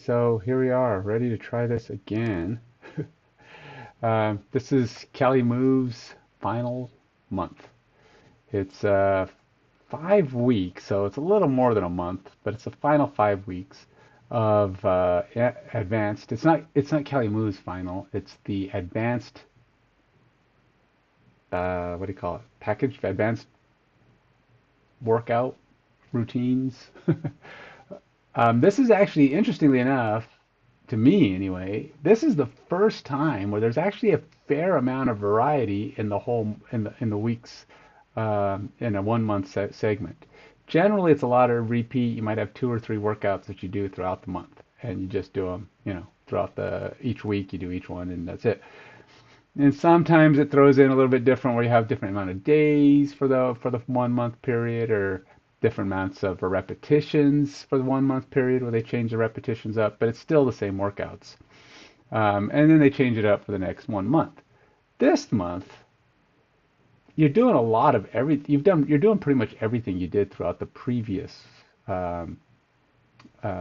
so here we are, ready to try this again. This is CaliMove's final month. It's 5 weeks, so it's a little more than a month, but it's the final 5 weeks of advanced. It's not CaliMove's final. It's the advanced. What do you call it? Package advanced workout routines. This is actually, interestingly enough, to me anyway, this is the first time where there's actually a fair amount of variety in the whole in the weeks in a 1 month segment. Generally, it's a lot of repeat. You might have two or three workouts that you do throughout the month, and you just do them, throughout the each week. You do each one, and that's it. And sometimes it throws in a little bit different where you have different amount of days for the 1 month period or different amounts of repetitions for the 1 month period where they change the repetitions up, but it's still the same workouts. And then they change it up for the next 1 month. This month, you're doing a lot of you're doing pretty much everything you did throughout the previous um,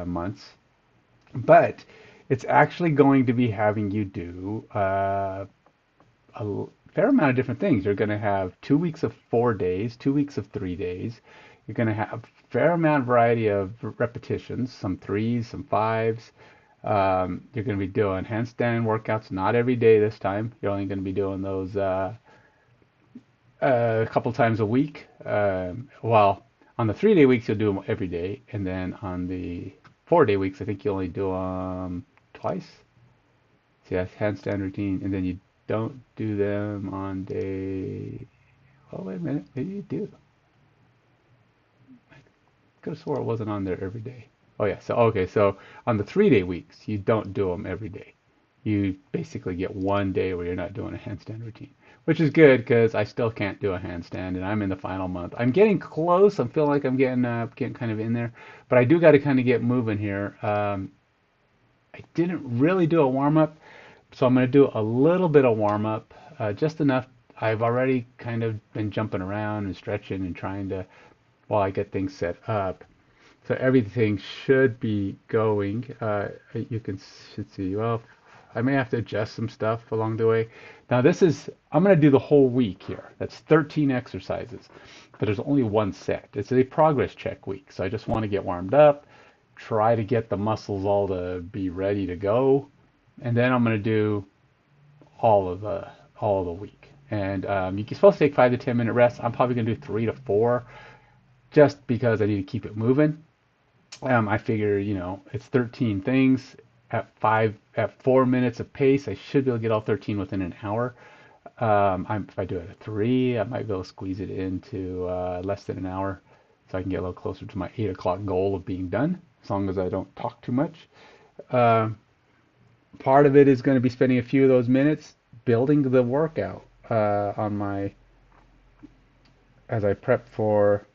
months, but it's actually going to be having you do a fair amount of different things. You're going to have 2 weeks of 4 days, 2 weeks of 3 days. You're going to have a fair amount of variety of repetitions, some threes, some fives. You're going to be doing handstand workouts, not every day this time. You're only going to be doing those a couple times a week. Well, on the 3 day weeks, you'll do them every day. And then on the 4 day weeks, I think you only do them twice. So yeah, handstand routine. And then you don't do them on day. Oh, wait a minute. Maybe you do. Could have swore it wasn't on there every day. Oh yeah. So okay. So on the 3 day weeks, you don't do them every day. You basically get one day where you're not doing a handstand routine, which is good because I still can't do a handstand, and I'm in the final month. I'm getting close. I feel like I'm getting kind of in there, but I do got to kind of get moving here. I didn't really do a warm up, so I'm going to do a little bit of warm up, just enough. I've already kind of been jumping around and stretching and trying to while I get things set up. So everything should be going. You can should see. Well, I may have to adjust some stuff along the way. Now I'm going to do the whole week here. That's 13 exercises, but there's only one set. It's a progress check week, so I just want to get warmed up, try to get the muscles all to be ready to go, and then I'm going to do all of the week. And you're supposed to take 5 to 10 minute rests. I'm probably going to do 3 to 4, just because I need to keep it moving. I figure, it's 13 things at 4 minutes of pace. I should be able to get all 13 within an hour. If I do it at 3, I might be able to squeeze it into less than an hour, so I can get a little closer to my 8 o'clock goal of being done, as long as I don't talk too much. Uh, Part of it is going to be spending a few of those minutes building the workout on my as I prep for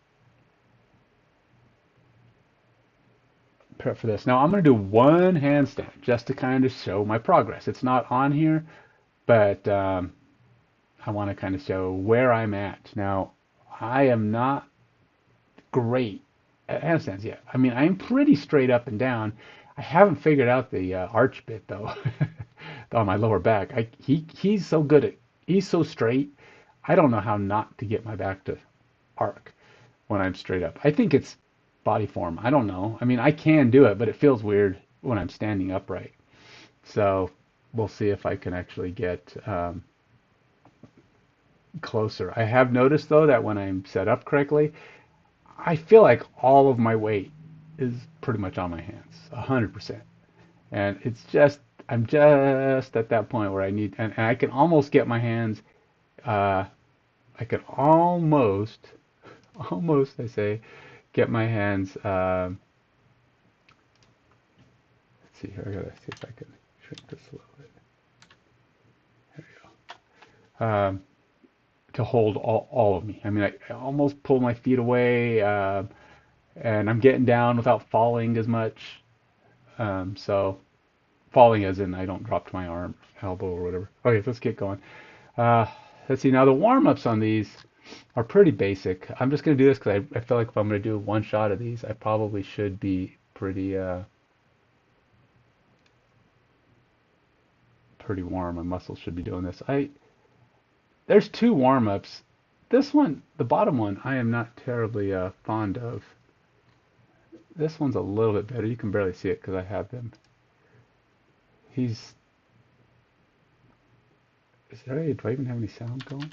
this. Now I'm going to do one handstand just to kind of show my progress. It's not on here, but I want to kind of show where I'm at. Now, I am not great at handstands yet. I mean, I'm pretty straight up and down. I haven't figured out the arch bit though on my lower back. He's so good at he's so straight. I don't know how not to get my back to arc when I'm straight up. I think it's body form. I don't know. I mean, I can do it, but it feels weird when I'm standing upright. So we'll see if I can actually get closer. I have noticed though that when I'm set up correctly, I feel like all of my weight is pretty much on my hands, 100%. And it's just, I'm just at that point where I need, and I can almost get my hands, uh, I can almost, I say, get my hands, let's see here, I gotta see if I can shrink this a little bit. There we go. To hold all of me. I mean, I almost pull my feet away, and I'm getting down without falling as much. So falling as in I don't drop to my arm, elbow, or whatever. Okay, let's get going. Uh, let's see. Now the warm-ups on these are pretty basic. I'm just going to do this because I feel like if I'm going to do one shot of these, I probably should be pretty pretty warm. My muscles should be doing this. There's two warm-ups. This one, the bottom one, I am not terribly fond of. This one's a little bit better. You can barely see it because I have them. He's. Do I even have any sound going?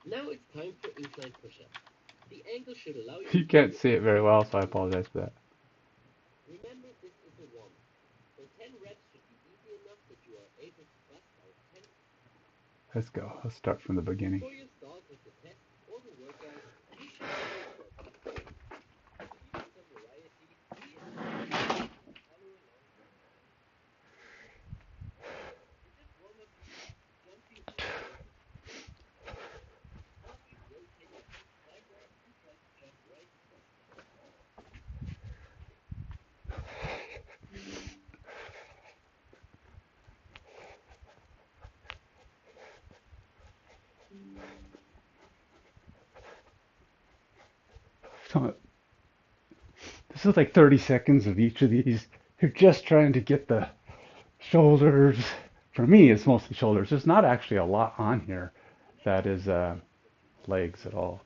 Now it's time for incline push-up. The angle should allow you. You can't see it very well, so I apologize for that. Remember, this is a warm-up. So 10 reps should be easy enough that you are able to bust out 10. Let's go. Let's start from the beginning. Before you start with the test or the workout, you should know what to do. Some variety, be it follow along. You just warm up jumping forward. Always rotate your feet sideways and try to jump right across them. 'This is like 30 seconds of each of these. You're just trying to get the shoulders. For me, it's mostly shoulders. There's not actually a lot on here that is legs at all.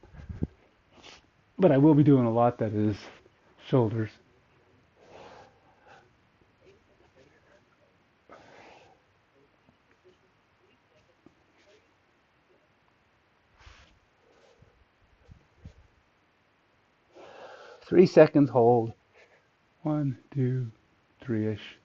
But I will be doing a lot that is shoulders. Three seconds hold. 1, 2, 3-ish.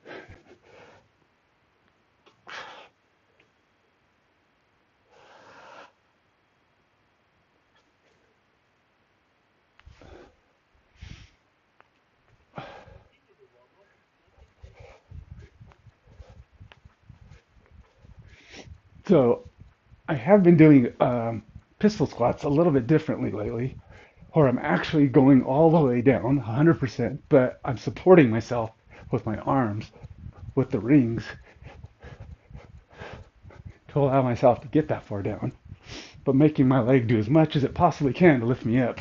So I have been doing pistol squats a little bit differently lately, or I'm actually going all the way down 100%, but I'm supporting myself with my arms with the rings to allow myself to get that far down, but making my leg do as much as it possibly can to lift me up.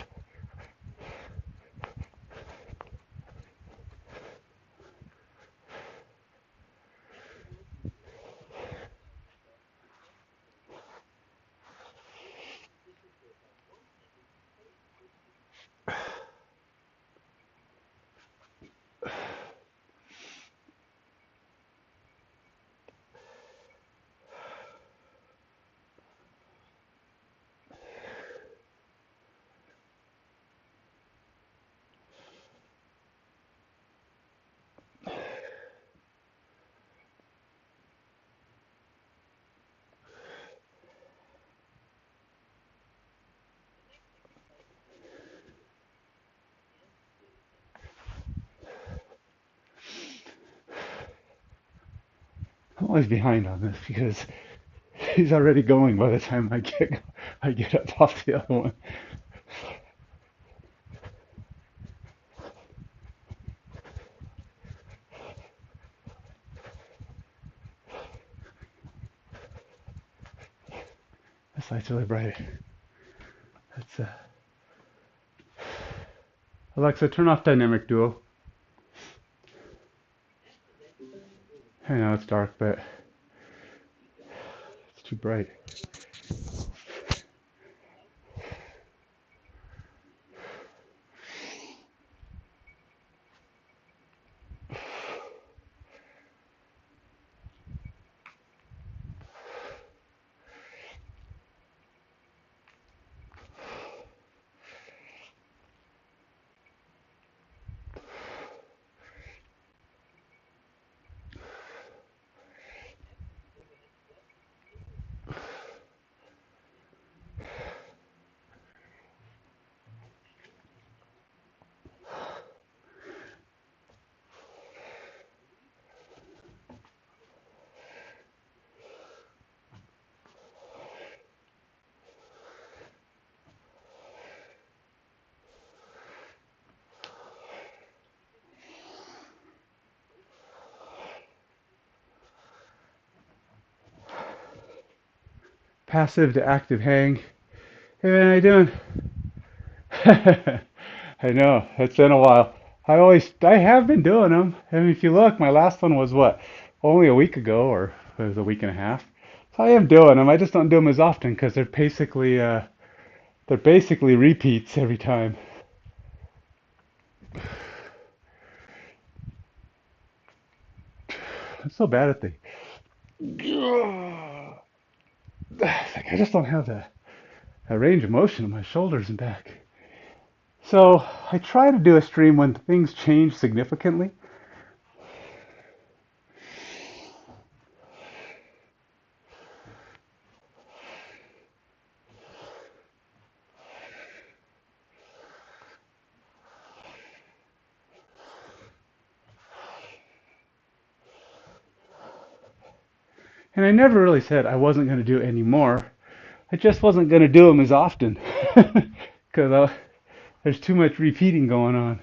I'm always behind on this because he's already going by the time I get up off the other one. This light's really bright. That's Alexa, turn off dynamic duo. I know it's dark, but it's too bright. Passive to active hang. Hey man, how you doing? I know, it's been a while. I have been doing them. I mean, if you look, my last one was what, only a week ago, or it was a week and a half. So I am doing them. I just don't do them as often because they're basically repeats every time. I'm so bad at the. Like I just don't have the range of motion in my shoulders and back. So I try to do a stream when things change significantly. And I never really said I wasn't going to do any more. I just wasn't going to do them as often because there's too much repeating going on.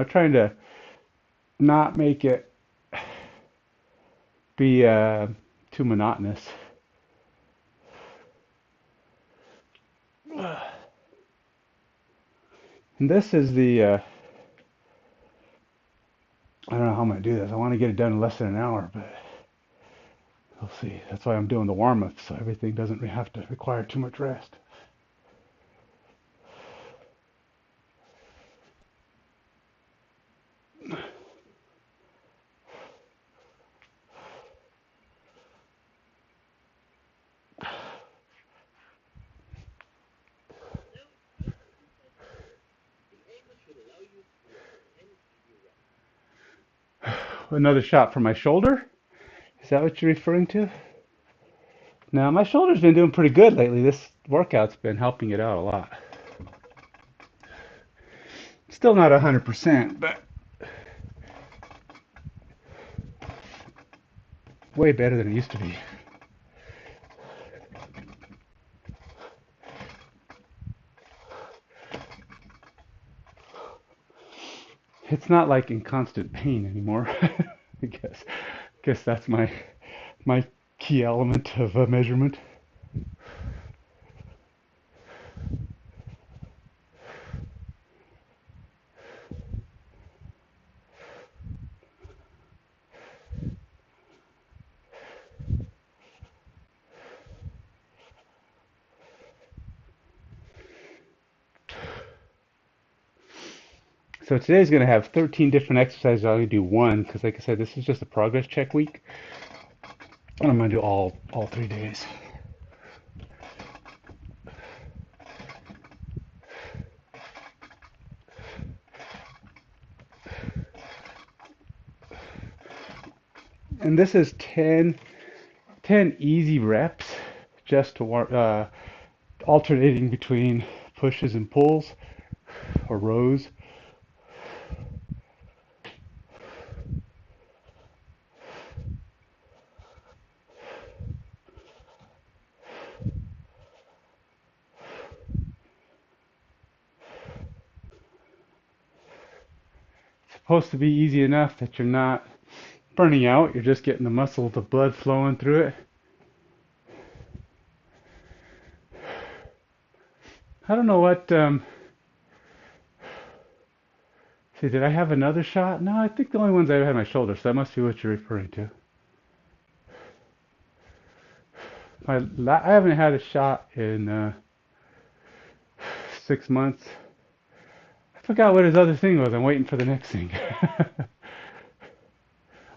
Trying to not make it be too monotonous. And this is I don't know how I'm going to do this. I want to get it done in less than an hour, but we'll see. That's why I'm doing the warm-up, so everything doesn't have to require too much rest. Now it's time for the inside part. The angle should allow you to do about 10 easy reps. Another shot for my shoulder? Is that what you're referring to? Now, my shoulder's been doing pretty good lately. This workout's been helping it out a lot. Still not 100%, but way better than it used to be. It's not like in constant pain anymore. I guess that's my key element of measurement. So today's going to have 13 different exercises. I'll only do one because, like I said, this is just a progress check week, and I'm going to do all 3 days. And this is 10 easy reps just to alternating between pushes and pulls or rows. It's supposed to be easy enough that you're not burning out. You're just getting the muscle, the blood flowing through it. I don't know what. See, did I have another shot? No, I think the only ones I had my shoulder, so that must be what you're referring to. I haven't had a shot in 6 months. I forgot what his other thing was. I'm waiting for the next thing.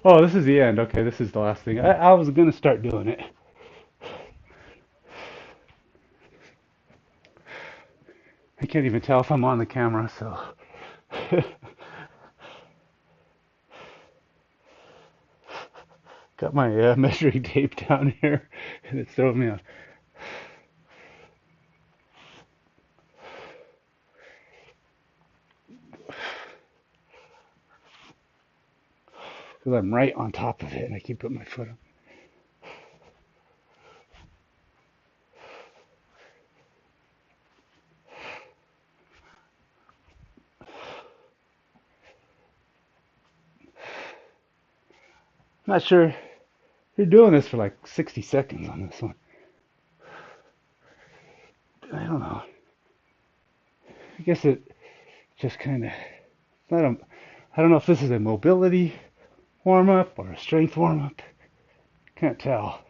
Oh, this is the end. Okay, this is the last thing. I was gonna start doing it. I can't even tell if I'm on the camera, so. Got my measuring tape down here, and it's throwing me off. Because I'm right on top of it, and I keep putting my foot on. Not sure You're doing this for like 60 seconds on this one. I don't know. I guess it just kind of, I don't know if this is a mobility warm up or a strength warm up. Can't tell.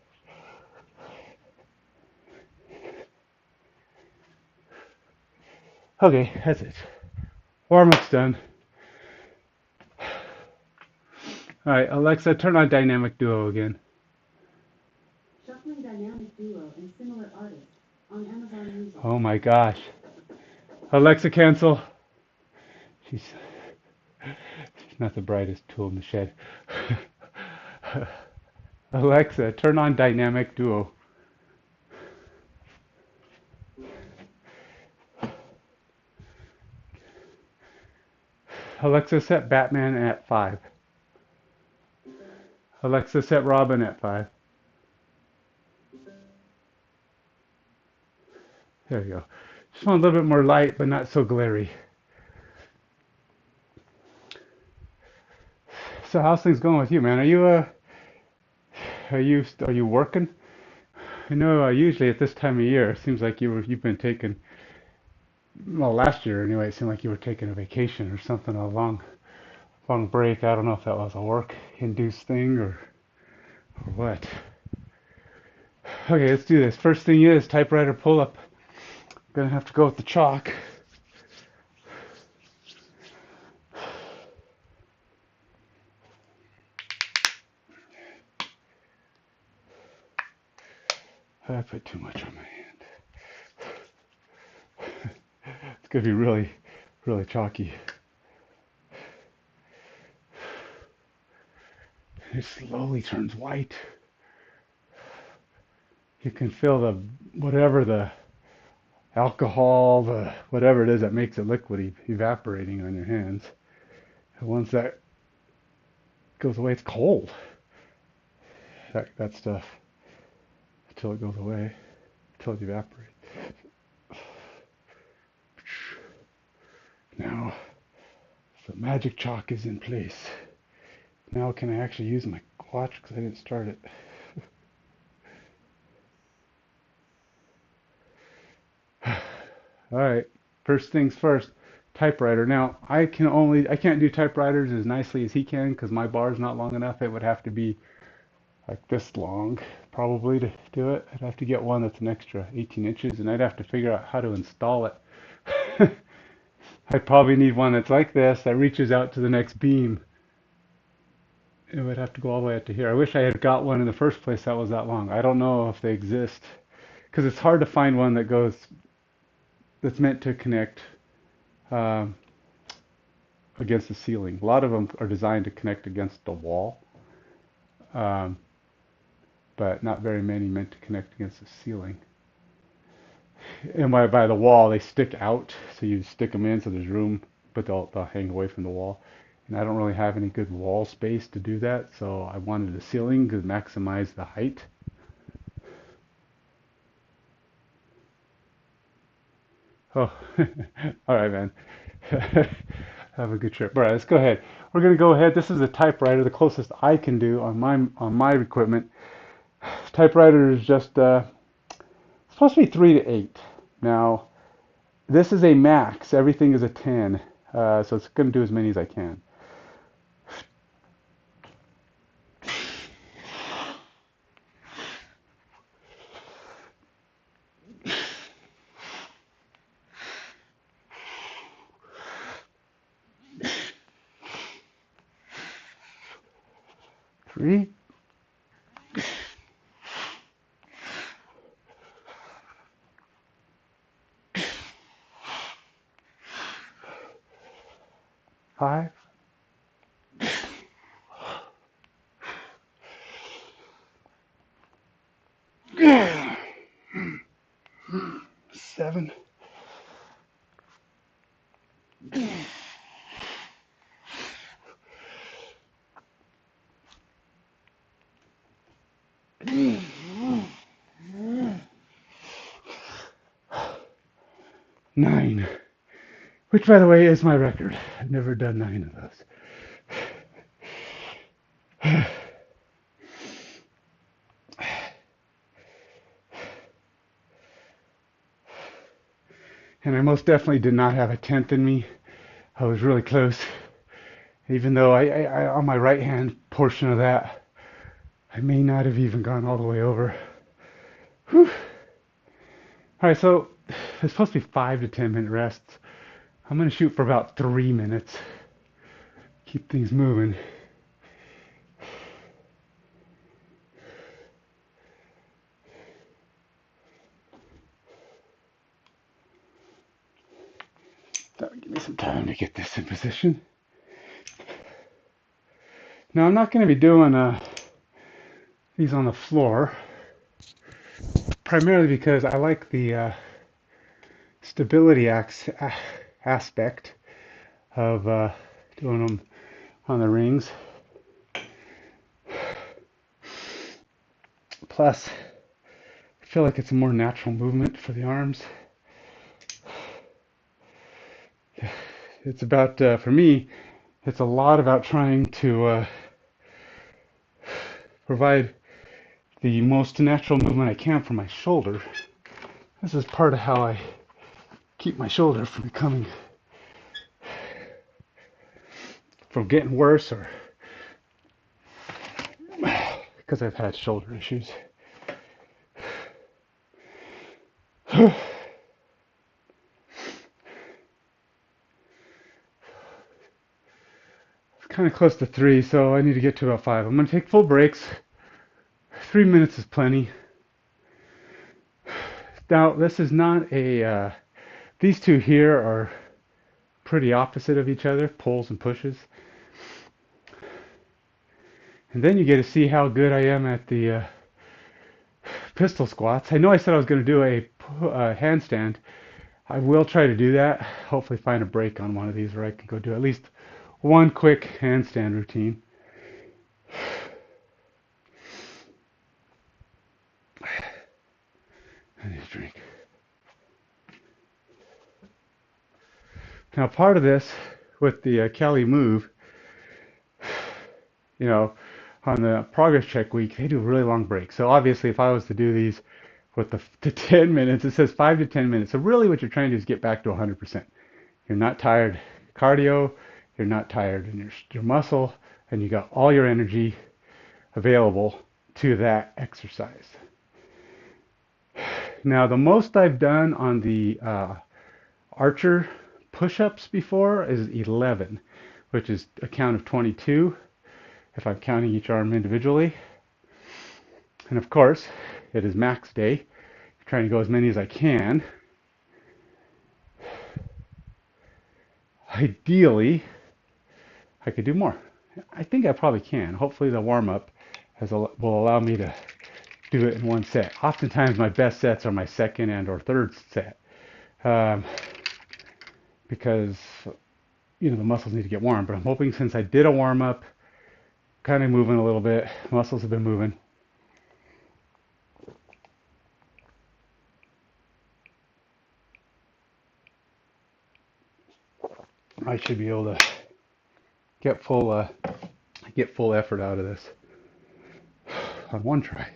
Okay, that's it. Warm up's done. All right, Alexa, turn on Dynamic Duo again. Shuffling Dynamic Duo and Similar Artists on Amazon Music. Oh my gosh. Alexa, cancel. She's not the brightest tool in the shed. Alexa, turn on Dynamic Duo. Alexa, set Batman at 5. Alexa, set Robin at 5. There you go. Just want a little bit more light, but not so glary. So how's things going with you, man? Are you working? I know usually at this time of year, it seems like you've been taking, well, last year anyway, it seemed like you were taking a vacation or something, a long break. I don't know if that was a work-induced thing or what. Okay, let's do this. First thing is typewriter pull-up. Gonna have to go with the chalk. I put too much on my hand. It's gonna be really, really chalky. It slowly turns white. You can feel whatever the alcohol, the whatever it is that makes it liquid evaporating on your hands. And once that goes away, it's cold. That stuff until it goes away, until it evaporates. Now the magic chalk is in place. Now can I actually use my watch because I didn't start it? All right, first things first, typewriter. Now I can't do typewriters as nicely as he can because my bar's not long enough. It would have to be like this long probably to do it. I'd have to get one that's an extra 18 inches and I'd have to figure out how to install it. I'd probably need one that's like this that reaches out to the next beam. It would have to go all the way up to here. I wish I had got one in the first place that was that long. I don't know if they exist because it's hard to find one that's meant to connect against the ceiling. A lot of them are designed to connect against the wall, but not very many meant to connect against the ceiling. And by the wall, they stick out, so you stick them in so there's room, but they'll hang away from the wall. And I don't really have any good wall space to do that, so I wanted a ceiling to maximize the height. Oh, all right, man. Have a good trip. All right, let's go ahead. We're gonna go ahead. This is a typewriter, the closest I can do on my equipment. Typewriter is just supposed to be 3 to 8. Now, this is a max. Everything is a 10, so it's gonna do as many as I can. Three. Five. 7. 9. Which, by the way, is my record. I've never done 9 of those. And I most definitely did not have a tenth in me. I was really close. Even though I on my right hand portion of that, I may not have even gone all the way over. Whew. All right, so it's supposed to be 5 to 10 minute rests. I'm going to shoot for about 3 minutes. Keep things moving. That'll give me some time to get this in position. Now I'm not going to be doing these on the floor, primarily because I like the stability aspect of doing them on the rings. Plus, I feel like it's a more natural movement for the arms. It's about, for me, it's a lot about trying to provide the most natural movement I can for my shoulder. This is part of how I keep my shoulder from getting worse, or because I've had shoulder issues. It's kind of close to 3, so I need to get to about 5. I'm going to take full breaks. 3 minutes is plenty. Now, this is not a, these two here are pretty opposite of each other, pulls and pushes. And then you get to see how good I am at the pistol squats. I know I said I was going to do a handstand. I will try to do that. Hopefully find a break on one of these where I can go do at least one quick handstand routine. I need a drink. Now part of this with the CaliMove, you know, on the progress check week, they do really long breaks. So obviously if I was to do these with the 10 minutes, it says 5 to 10 minutes. So really what you're trying to do is get back to 100%. You're not tired cardio, you're not tired in your muscle, and you got all your energy available to that exercise. Now the most I've done on the archer push-ups before is 11, which is a count of 22 if I'm counting each arm individually. And of course, it is max day. I'm trying to go as many as I can. Ideally, I could do more. I think I probably can. Hopefully the warm-up will allow me to do it in one set. Oftentimes my best sets are my second and or third set. Because the muscles need to get warm. But I'm hoping, since I did a warm-up, kind of moving a little bit, muscles have been moving. I should be able to get full effort out of this on one try.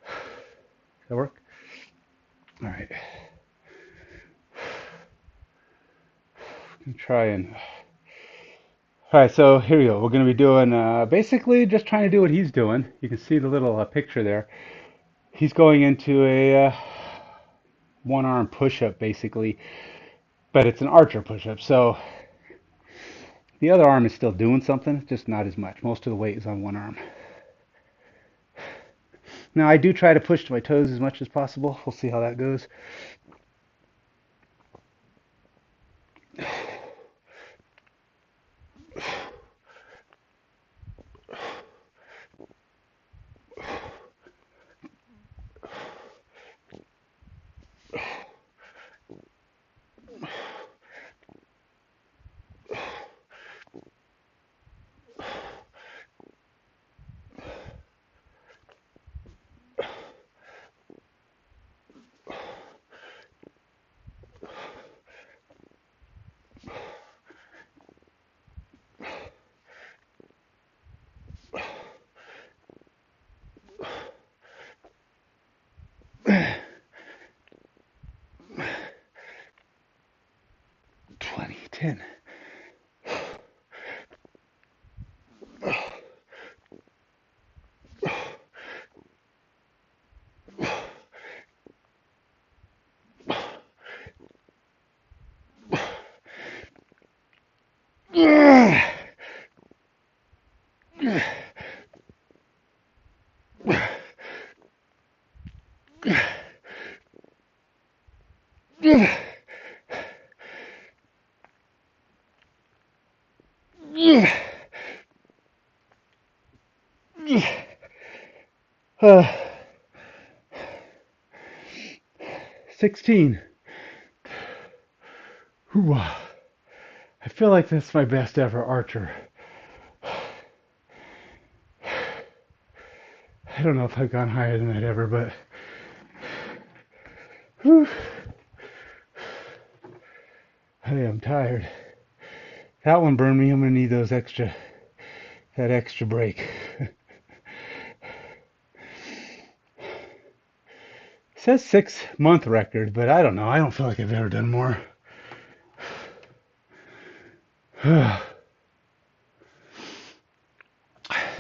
Does that work? All right. I'm trying. All right, so here we go. We're going to be doing basically just trying to do what he's doing. You can see the little picture there. He's going into a one-arm push-up basically, but it's an archer push-up. So the other arm is still doing something, just not as much. Most of the weight is on one arm. Now I do try to push to my toes as much as possible. We'll see how that goes. 10. Uh, 16. Whew. I feel like that's my best ever archer. I don't know if I've gone higher than that ever, but whew, I am tired. That one burned me. I'm gonna need that extra break. It says 6-month record, but I don't know. I don't feel like I've ever done more. And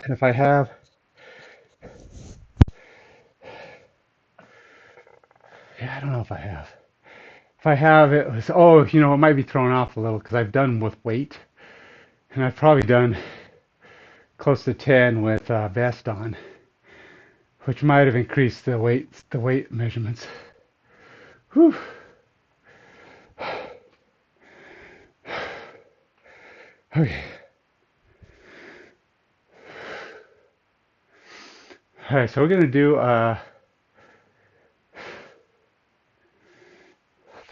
if I have, yeah, I don't know if I have. If I have, it was, oh, it might be thrown off a little because I've done with weight, and I've probably done close to 10 with vest on, which might have increased the weight measurements. Whew. Okay. All right, so we're gonna do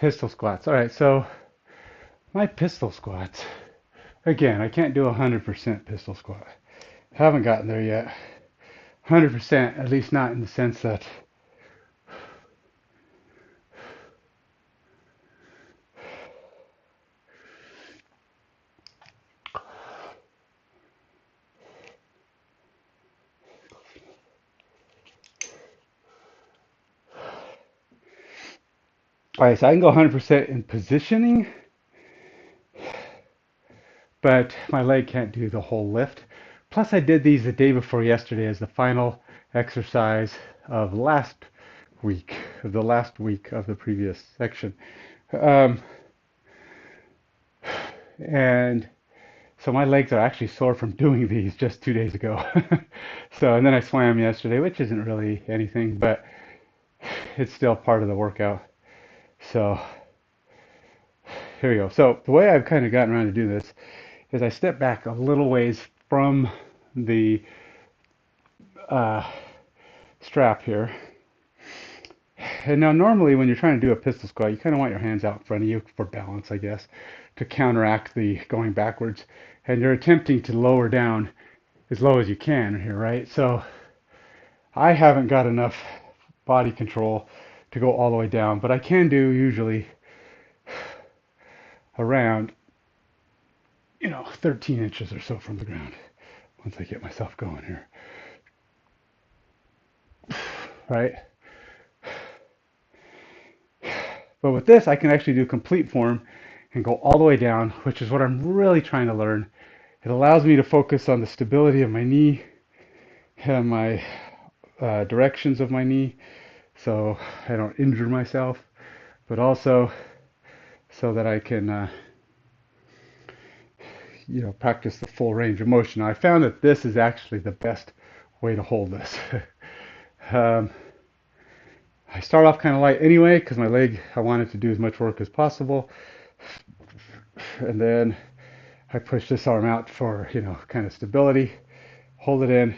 pistol squats. All right, so my pistol squats. Again, I can't do 100% pistol squat. Haven't gotten there yet. 100%, at least not in the sense that all right, so I can go 100% in positioning, but my leg can't do the whole lift. Plus, I did these the day before yesterday as the final exercise of the last week of the previous section. Um, and so my legs are actually sore from doing these just 2 days ago. So, and then I swam yesterday, which isn't really anything, but it's still part of the workout. So here we go. So the way I've kind of gotten around to do this is I step back a little ways from the uh, strap here. And now normally when you're trying to do a pistol squat, you kind of want your hands out in front of you for balance, I guess, to counteract the going backwards. And you're attempting to lower down as low as you can here, right? So I haven't got enough body control to go all the way down, but I can do usually around 13 inches or so from the ground once I get myself going here, right? But with this, I can actually do complete form and go all the way down, which is what I'm really trying to learn. It allows me to focus on the stability of my knee and my directions of my knee so I don't injure myself, but also so that I can practice the full range of motion. Now, I found that this is actually the best way to hold this. um, I start off kind of light anyway because my leg, I want it to do as much work as possible. And then I push this arm out for, kind of stability, hold it in,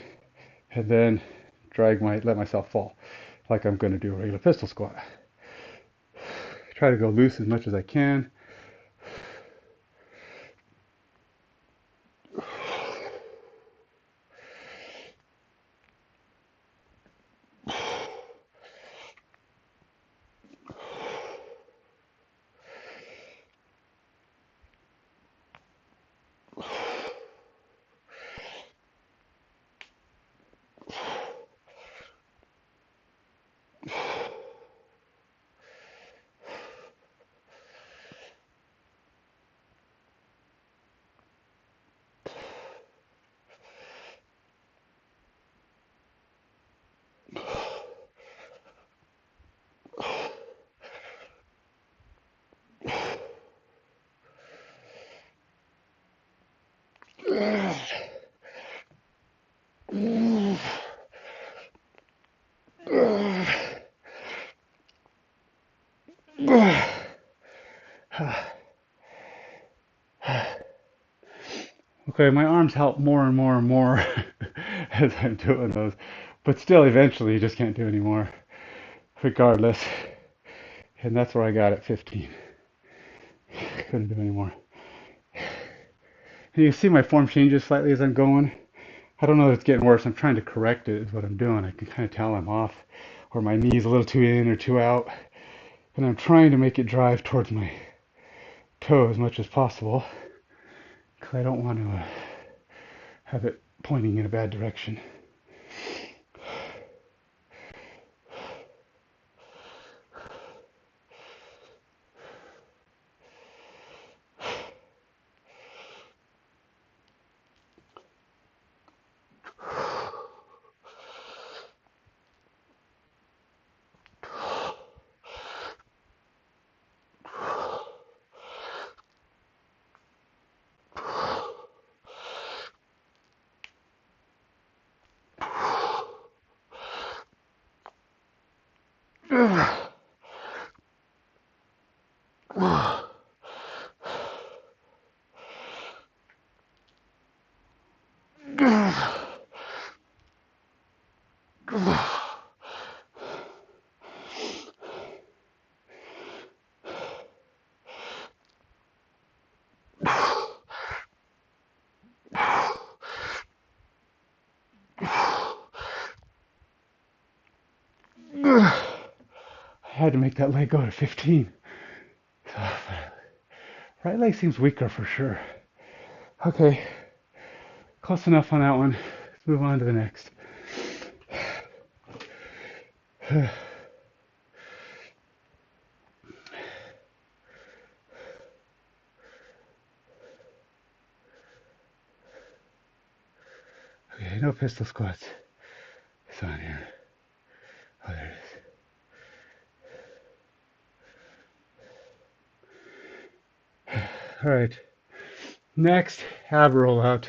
and then let myself fall like I'm going to do a regular pistol squat. Try to go loose as much as I can. Okay, my arms help more and more and more as I'm doing those, but still, eventually, you just can't do anymore, regardless. And that's where I got at 15. Couldn't do anymore. And you see my form changes slightly as I'm going. I don't know if it's getting worse. I'm trying to correct it, is what I'm doing. I can kind of tell I'm off, or my knee's a little too in or too out. And I'm trying to make it drive towards my toe as much as possible, because I don't want to have it pointing in a bad direction. I had to make that leg go to 15. So, right leg seems weaker for sure. Okay, close enough on that one. Let's move on to the next. Okay, no pistol squats. It's on here. Oh, there it is. All right. Next, ab rollout.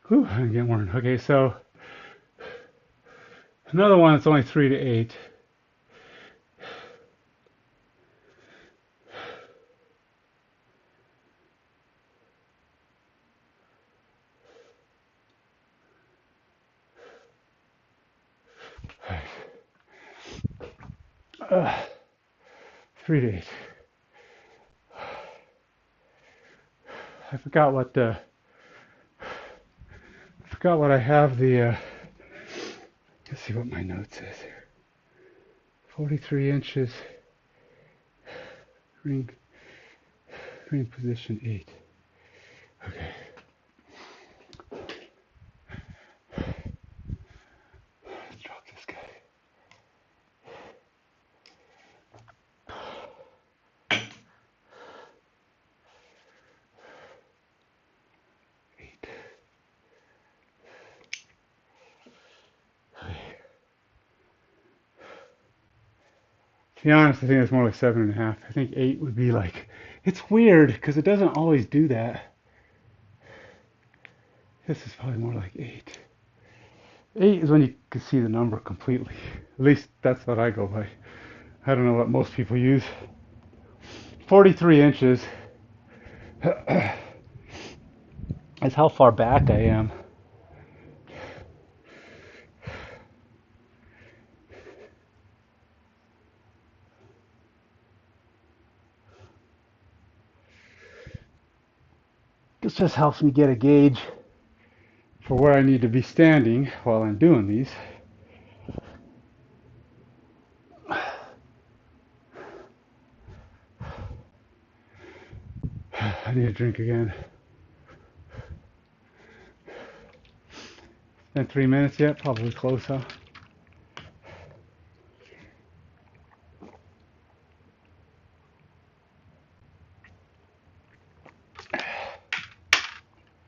Whew, I'm getting worn. Okay, so another one that's only 3 to 8. Uh, 3 to 8. I forgot what I have the. Let's see what my note says here. 43 inches. Ring position 8. Okay. Let's drop this guy. To be honest, I think it's more like 7.5. I think 8 would be like, it's weird because it doesn't always do that. This is probably more like 8. 8 is when you can see the number completely. At least that's what I go by. I don't know what most people use. 43 inches is how far back I am. This just helps me get a gauge for where I need to be standing while I'm doing these. I need a drink again. Been 3 minutes yet? Probably close, huh?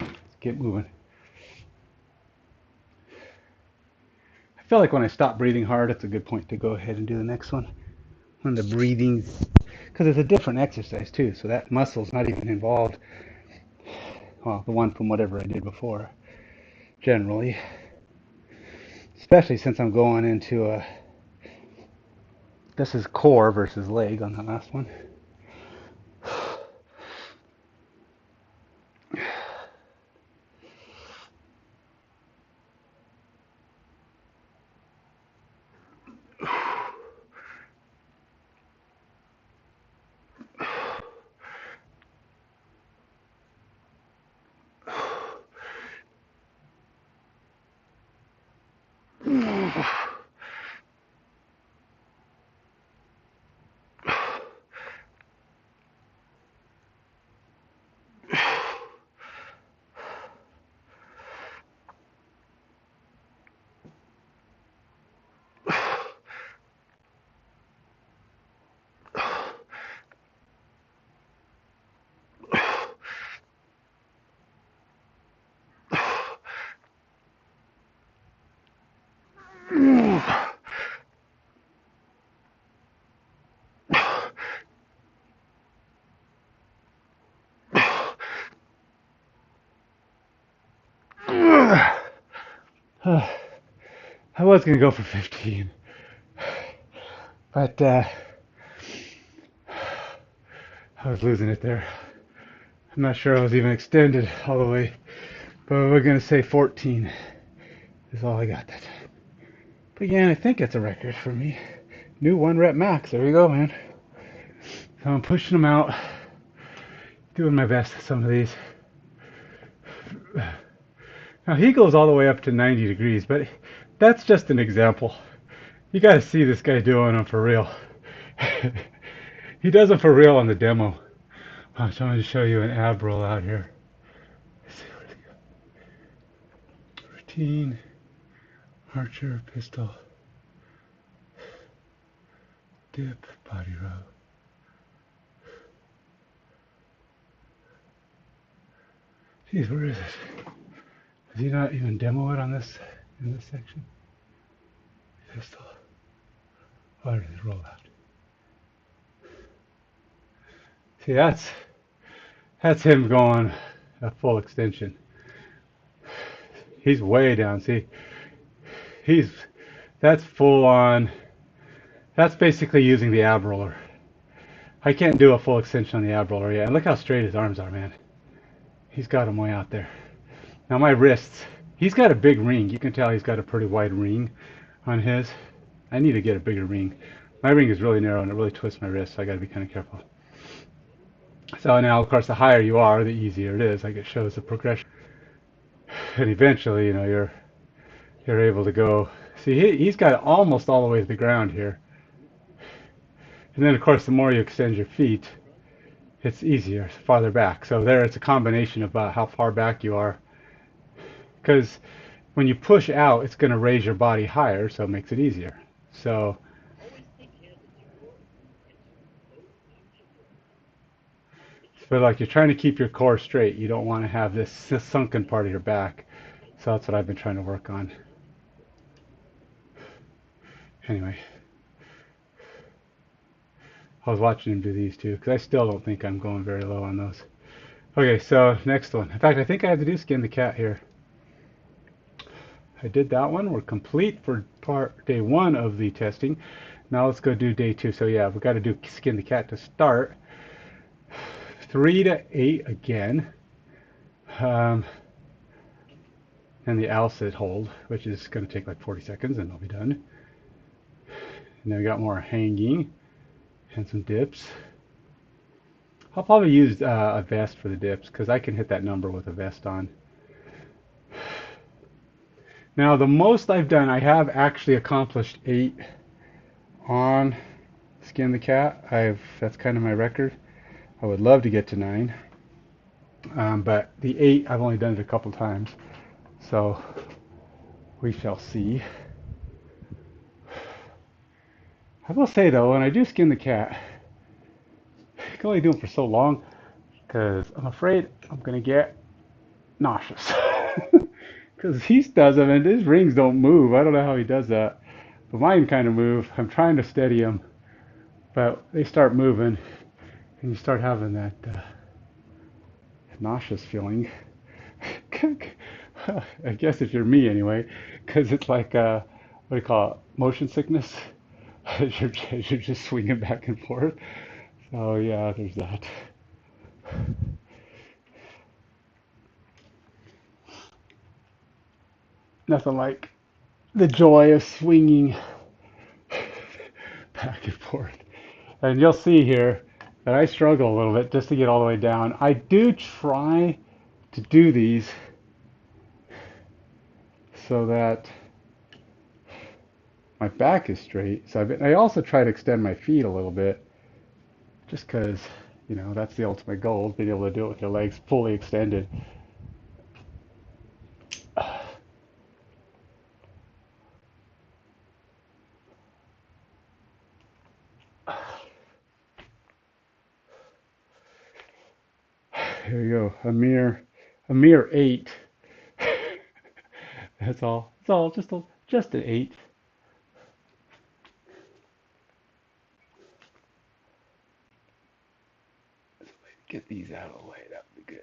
Let's get moving. I feel like when I stop breathing hard, it's a good point to go ahead and do the next one. When the breathing, because it's a different exercise too, so that muscle's not even involved. Well, the one from whatever I did before, generally. Especially since I'm going into a This is core versus leg on the last one. I was going to go for 15, but I was losing it there. I'm not sure I was even extended all the way, but we're going to say 14 is all I got that time. But again, I think it's a record for me. New 1 rep max. There you go, man. So I'm pushing them out, doing my best with some of these. Now he goes all the way up to 90 degrees, but that's just an example. You got to see this guy doing them for real. He does them for real on the demo. I'm trying to show you an ab roll out here. Let's see, where's it go? Routine, archer, pistol, dip, body row. Geez, where is it? Does he not even demo it on this in this section? Pistol. Oh, it is roll out. See, that's him going a full extension. He's way down. See, that's full on. That's basically using the ab roller. I can't do a full extension on the ab roller yet. And look how straight his arms are, man. He's got them way out there. Now my wrists, he's got a big ring. You can tell he's got a pretty wide ring on his. I need to get a bigger ring. My ring is really narrow and it really twists my wrist, so I got to be kind of careful. So now, of course, the higher you are, the easier it is. Like it shows the progression, and eventually, you know, you're able to go. See, he's got it almost all the way to the ground here, and then of course, the more you extend your feet, it's easier, farther back. So there, it's a combination about how far back you are, because when you push out, it's going to raise your body higher, so it makes it easier. So. But like you're trying to keep your core straight, you don't want to have this sunken part of your back. So that's what I've been trying to work on. Anyway, I was watching him do these two because I still don't think I'm going very low on those. Okay, so next one. In fact, I think I have to do skin the cat here. I did that one. We're complete for day 1 of the testing. Now let's go do day 2. So yeah, we've got to do skin the cat to start. 3 to 8 again, and the owl sit hold, which is going to take like 40 seconds and I'll be done. And then we got more hanging and some dips. I'll probably use a vest for the dips because I can hit that number with a vest on. Now the most I've done, I have actually accomplished 8 on skin the cat. That's kind of my record. I would love to get to 9, but the 8 I've only done it a couple times, so we shall see. I will say though, when I do skin the cat, I can only do them for so long because I'm afraid I'm gonna get nauseous because he does them and his rings don't move. I don't know how he does that, but mine kind of move. I'm trying to steady them, but they start moving. And you start having that nauseous feeling. I guess if you're me anyway, because it's like, what do you call it, motion sickness. You're just swinging back and forth. So yeah, there's that. Nothing like the joy of swinging back and forth. And you'll see here that I struggle a little bit just to get all the way down. I do try to do these so that my back is straight. So I also try to extend my feet a little bit just because, that's the ultimate goal, being able to do it with your legs fully extended. Here we go. A mere 8. That's all. It's all just an 8. Get these out of the way. That would be good.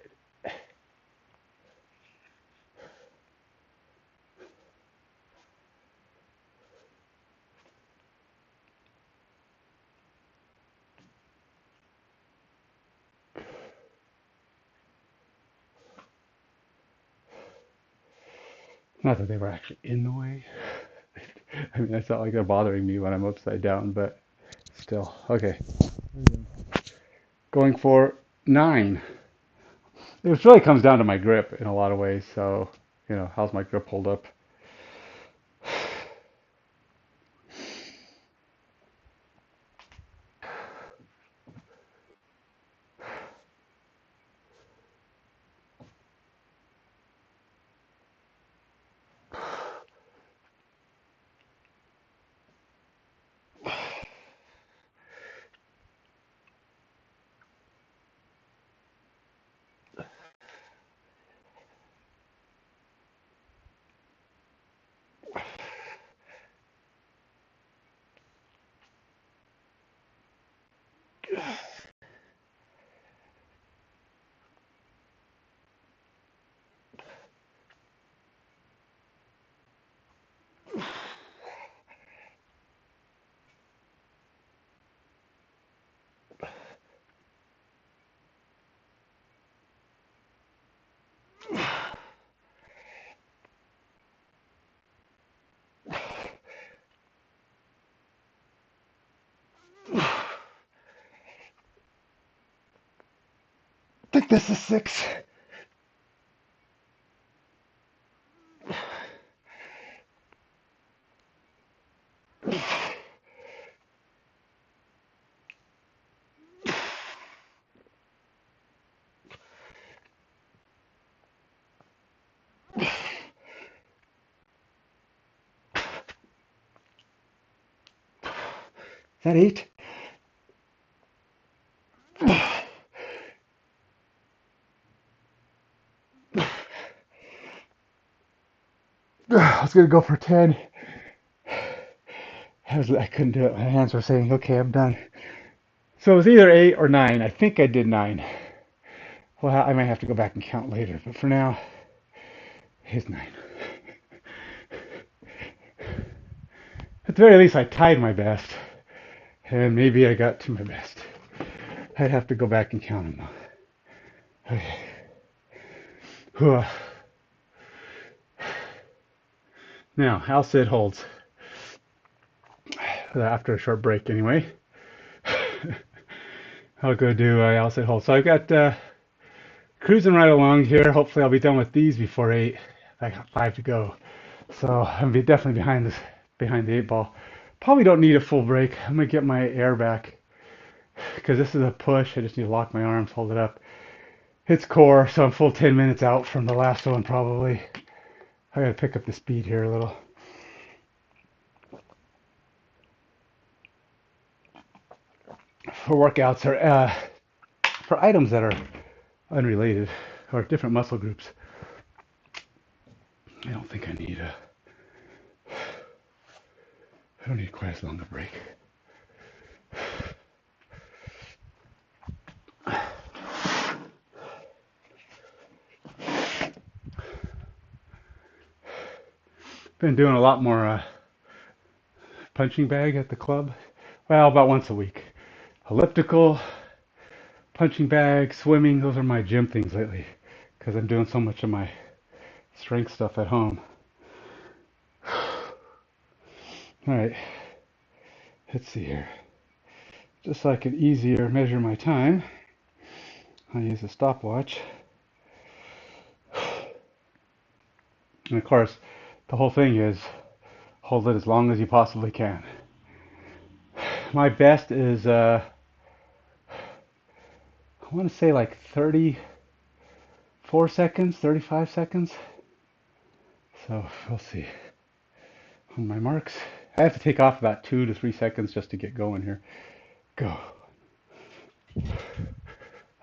Not that they were actually in the way. I mean, it's not like they're bothering me when I'm upside down, but still. Okay. Going for 9. It really comes down to my grip in a lot of ways. So, how's my grip hold up? I think this is 6. Is that 8? I was gonna go for 10. I couldn't do it. My hands were saying, "Okay, I'm done." So it was either 8 or 9. I think I did 9. Well, I might have to go back and count later, but for now, it's 9. At the very least, I tied my best, and maybe I got to my best. I'd have to go back and count them though. Okay. Now, I'll sit holds after a short break anyway. I'll go do I'll sit holds. So I've got cruising right along here. Hopefully I'll be done with these before 8. I got 5 to go. So I'm definitely behind the 8 ball. Probably don't need a full break. I'm gonna get my air back because this is a push. I just need to lock my arms, hold it up. It's core, so I'm full 10 minutes out from the last one probably. I gotta pick up the speed here a little. For workouts or for items that are unrelated or different muscle groups, I don't think I don't need quite as long a break. Been doing a lot more punching bag at the club. Well, about once a week. Elliptical, punching bag, swimming. Those are my gym things lately because I'm doing so much of my strength stuff at home. All right, let's see here. Just so I could easier measure my time, I'll use a stopwatch. And of course, the whole thing is hold it as long as you possibly can. My best is, I want to say like 34 seconds, 35 seconds. So we'll see. On my marks, I have to take off about 2 to 3 seconds just to get going here. Go.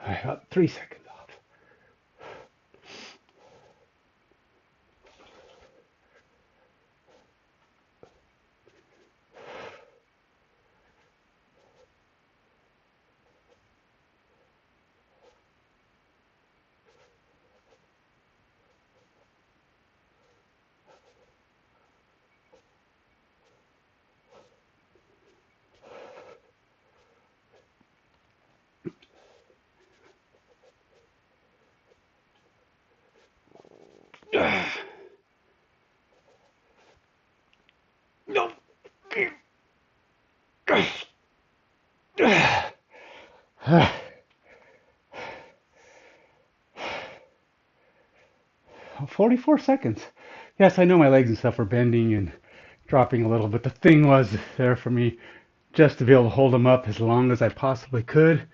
I got 3 seconds off. No. 44 seconds. Yes, I know my legs and stuff were bending and dropping a little, but the thing was there for me just to be able to hold them up as long as I possibly could.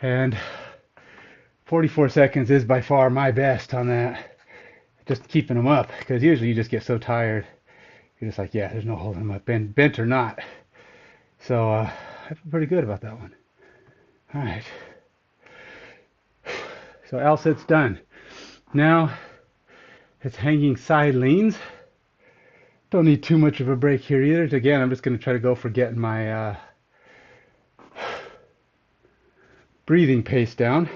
And 44 seconds is by far my best on that. Just keeping them up, because usually you just get so tired. You're just like, yeah, there's no holding them up, bent or not. So I feel pretty good about that one. All right. So L sit's done. Now it's hanging side leans. Don't need too much of a break here either. Again, I'm just going to try to go for getting my breathing pace down.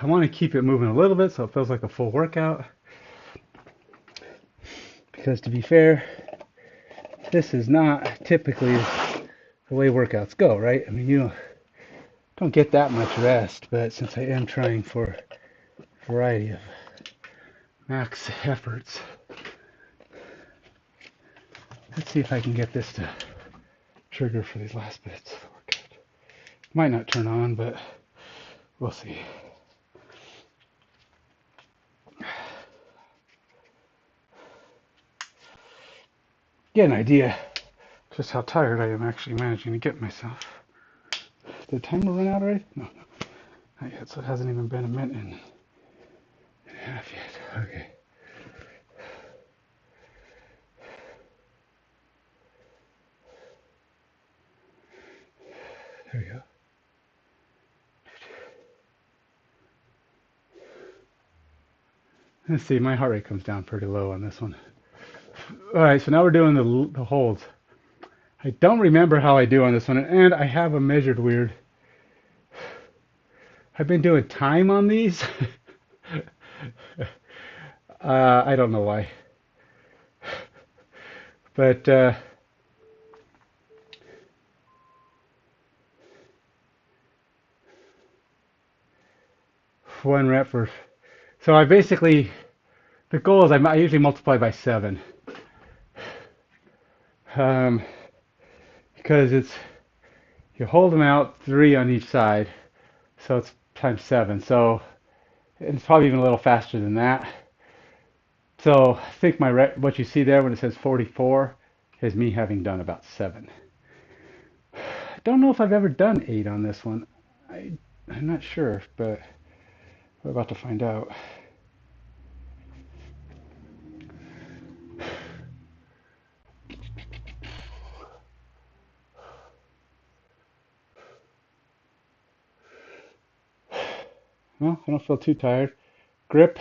I want to keep it moving a little bit so it feels like a full workout. Because to be fair, this is not typically the way workouts go, right? I mean, you don't get that much rest, but since I am trying for a variety of max efforts, let's see if I can get this to trigger for these last bits of the workout. Might not turn on, but we'll see. Get an idea just how tired I am actually managing to get myself. Did the timer run out already? No, not yet, so it hasn't even been a minute and a half yet. Okay. There we go. Let's see, my heart rate comes down pretty low on this one. All right, so now we're doing the holds. I don't remember how I do on this one, and I have a measured weird. I've been doing time on these. I don't know why. But one rep for. So I basically, the goal is I usually multiply by 7. Because it's, you hold them out 3 on each side, so it's times 7. So it's probably even a little faster than that. So I think what you see there when it says 44 is me having done about 7. I don't know if I've ever done 8 on this one. I'm not sure, but we're about to find out. Well, I don't feel too tired. Grip.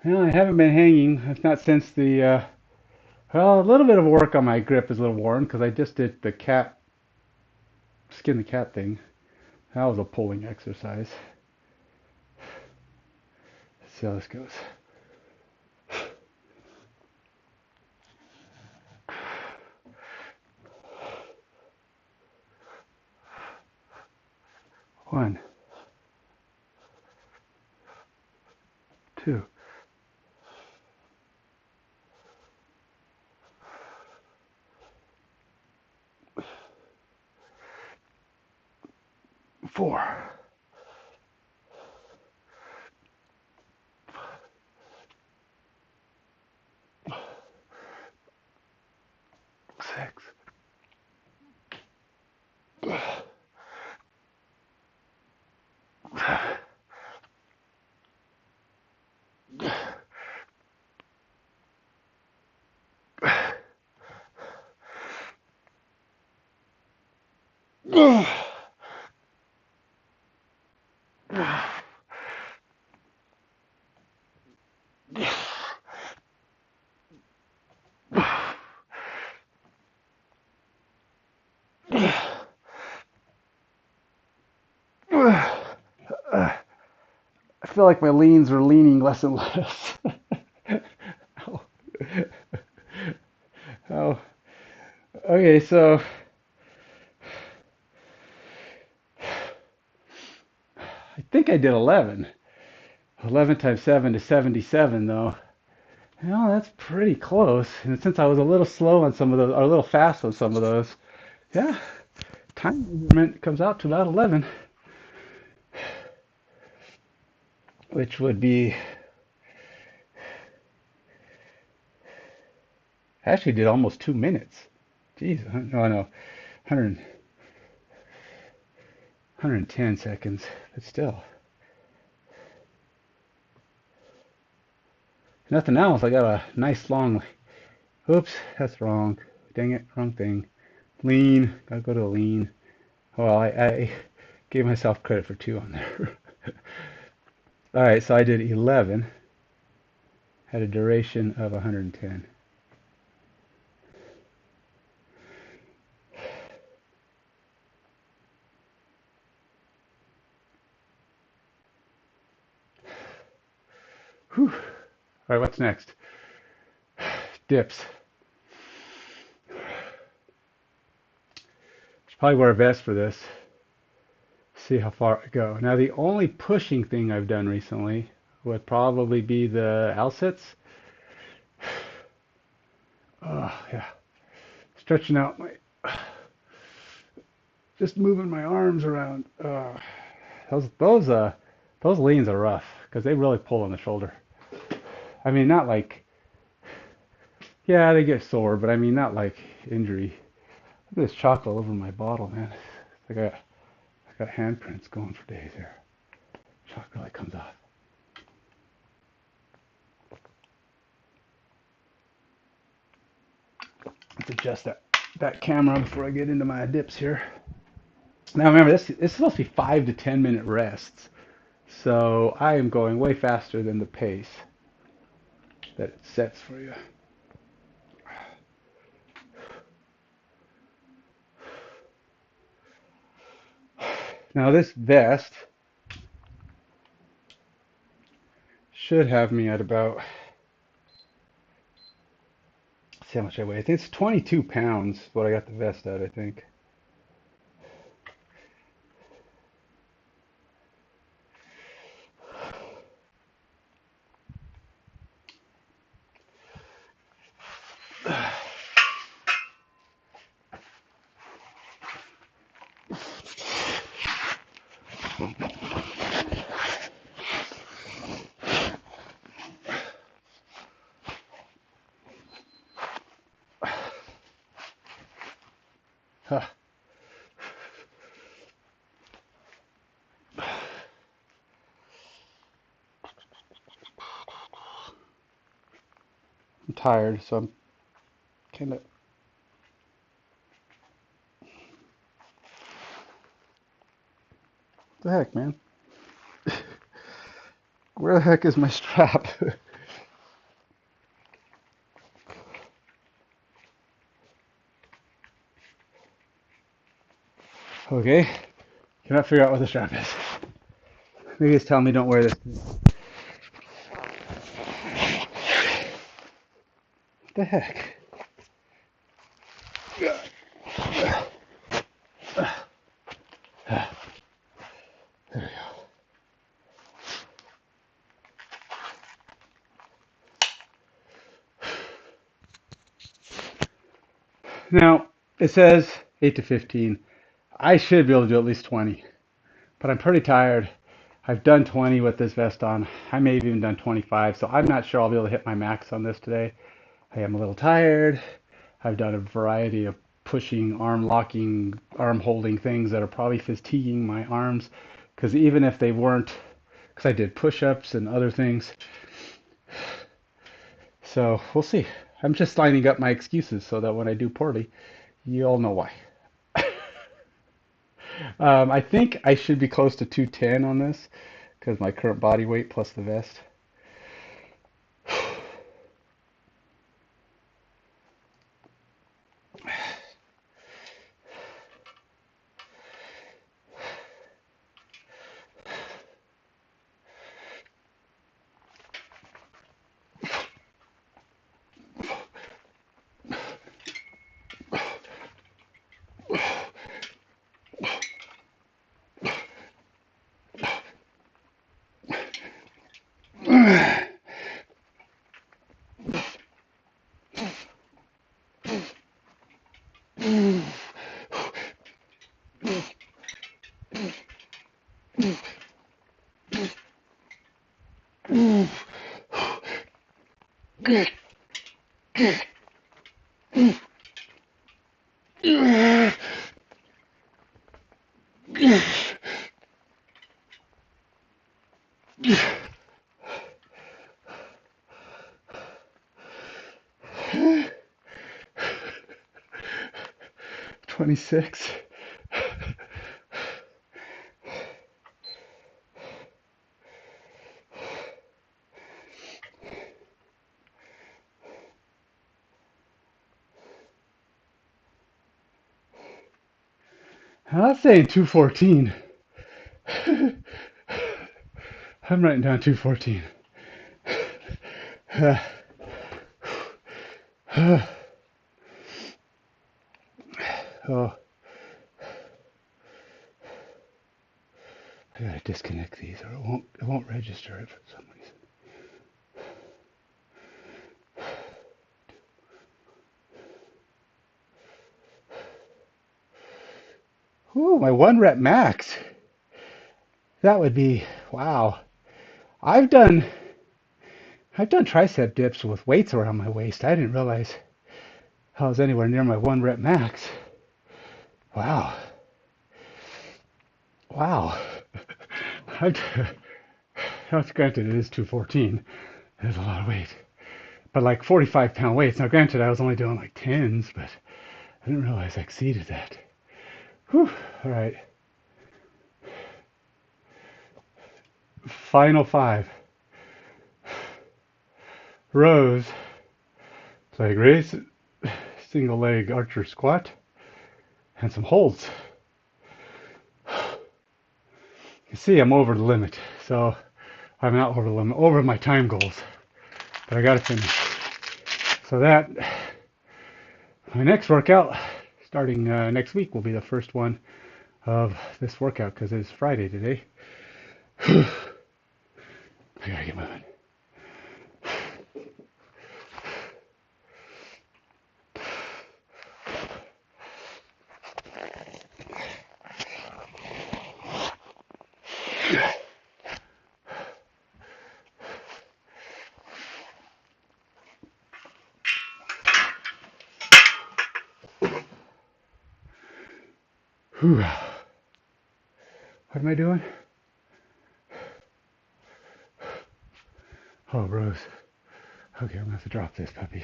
Well, I haven't been hanging. It's not since the, well, a little bit of work on my grip is a little worn because I just did the skin the cat thing. That was a pulling exercise. Let's see how this goes. 1, 2, 4, 6, 7. I feel like my leans are leaning less and less. Ow. Ow. Okay, so I think I did 11. 11 times 7 is 77, though. Well, that's pretty close. And since I was a little slow on some of those, or a little fast on some of those, yeah, time measurement comes out to about 11, which would be, I actually did almost 2 minutes. Jeez, no, I know, 100, 110 seconds, but still. Nothing else. I got a nice long, oops, that's wrong. Dang it, wrong thing. Lean, gotta go to lean. Well, I gave myself credit for 2 on there. All right, so I did 11, had a duration of 110. Whew. All right, what's next? Dips. Should probably wear a vest for this. See how far I go. Now, the only pushing thing I've done recently would probably be the L-sits. Oh, yeah. Stretching out my, just moving my arms around. Those leans are rough because they really pull on the shoulder. I mean, not like, yeah, they get sore, but I mean, not like injury. Look at this chalk all over my bottle, man. I got handprints going for days here. Chalk really comes off. Let's adjust that camera before I get into my dips here. Now remember, this is supposed to be 5 to 10 minute rests, so I am going way faster than the pace that it sets for you. Now this vest should have me at about, let's see how much I weigh. I think it's 22 pounds what I got the vest at, I think. Huh. I'm tired, so I'm kind of. What the heck, man? Where the heck is my strap? Okay, cannot figure out what the strap is. Maybe it's telling me don't wear this. What the heck? Now, it says 8 to 15. I should be able to do at least 20, but I'm pretty tired. I've done 20 with this vest on. I may have even done 25, so I'm not sure I'll be able to hit my max on this today. I am a little tired. I've done a variety of pushing, arm locking, arm holding things that are probably fatiguing my arms. Because even if they weren't, because I did push-ups and other things. So we'll see. I'm just lining up my excuses so that when I do poorly, you all know why. I think I should be close to 210 on this because my current body weight plus the vest. 26. I'm not saying 214. I'm writing down 214. Oh, I gotta disconnect these or it won't register it for some reason. Ooh, my 1 rep max. That would be wow. I've done I've done tricep dips with weights around my waist. I didn't realize I was anywhere near my 1 rep max. Wow. Wow. I've, that's granted it is 214. That's a lot of weight. But like 45-pound weights. Now granted I was only doing like tens, but I didn't realize I exceeded that. Whew. All right. Final 5. Rows, leg raise, single leg archer squat, and some holds. You see I'm over the limit, so I'm not over the limit, over my time goals, but I gotta finish. So that, my next workout, starting next week, will be the first one of this workout because it's Friday today. I gotta get moving. Whew. What am I doing? Oh, Rose. Okay, I'm gonna have to drop this puppy.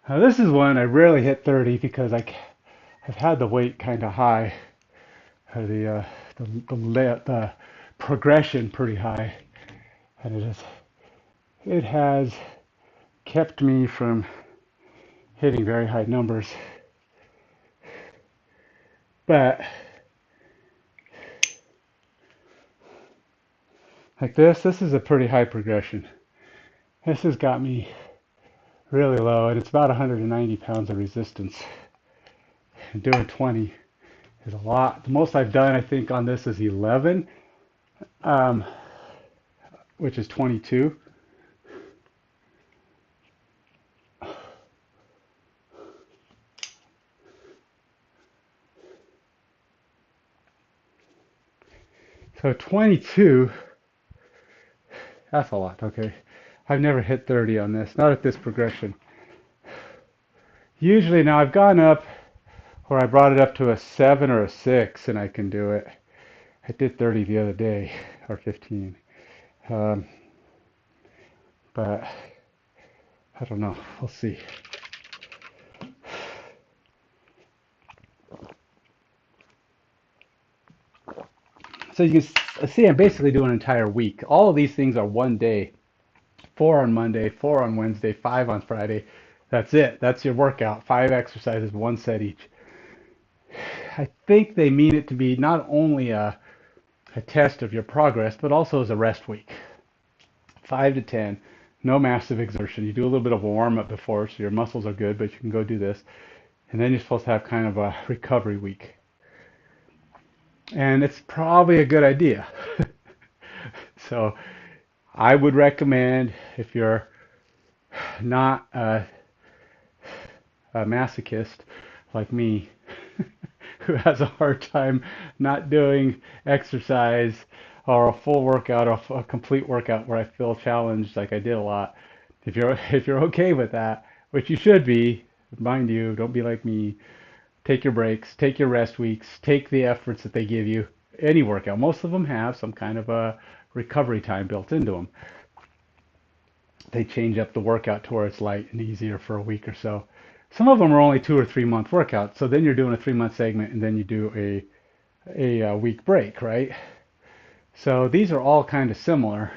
Now this is one I rarely hit 30 because I've had the weight kind of high, the progression pretty high, and it has kept me from hitting very high numbers. But like this is a pretty high progression. This has got me really low, and it's about 190 pounds of resistance. And doing 20 is a lot. The most I've done, I think, on this is 11, um, which is 22. So 22, that's a lot, okay. I've never hit 30 on this, not at this progression. Usually now I've gone up where I brought it up to a 7 or a 6 and I can do it. I did 30 the other day, or 15. Um, but I don't know, we'll see. So you can see I'm basically doing an entire week. All of these things are one day. 4 on Monday, 4 on Wednesday, 5 on Friday. That's it. That's your workout. 5 exercises, one set each. I think they mean it to be not only a test of your progress, but also as a rest week. 5 to 10, no massive exertion. You do a little bit of a warm up before, so your muscles are good, but you can go do this. And then you're supposed to have kind of a recovery week. And it's probably a good idea. So I would recommend, if you're not a masochist like me, who has a hard time not doing exercise or a full workout or a complete workout where I feel challenged like I did a lot. If you're okay with that, which you should be, mind you, don't be like me. Take your breaks, take your rest weeks, take the efforts that they give you. Any workout, most of them have some kind of a recovery time built into them. They change up the workout to where it's light and easier for a week or so. Some of them are only 2 or 3 month workouts, so then you're doing a 3 month segment and then you do a week break, right? So these are all kind of similar,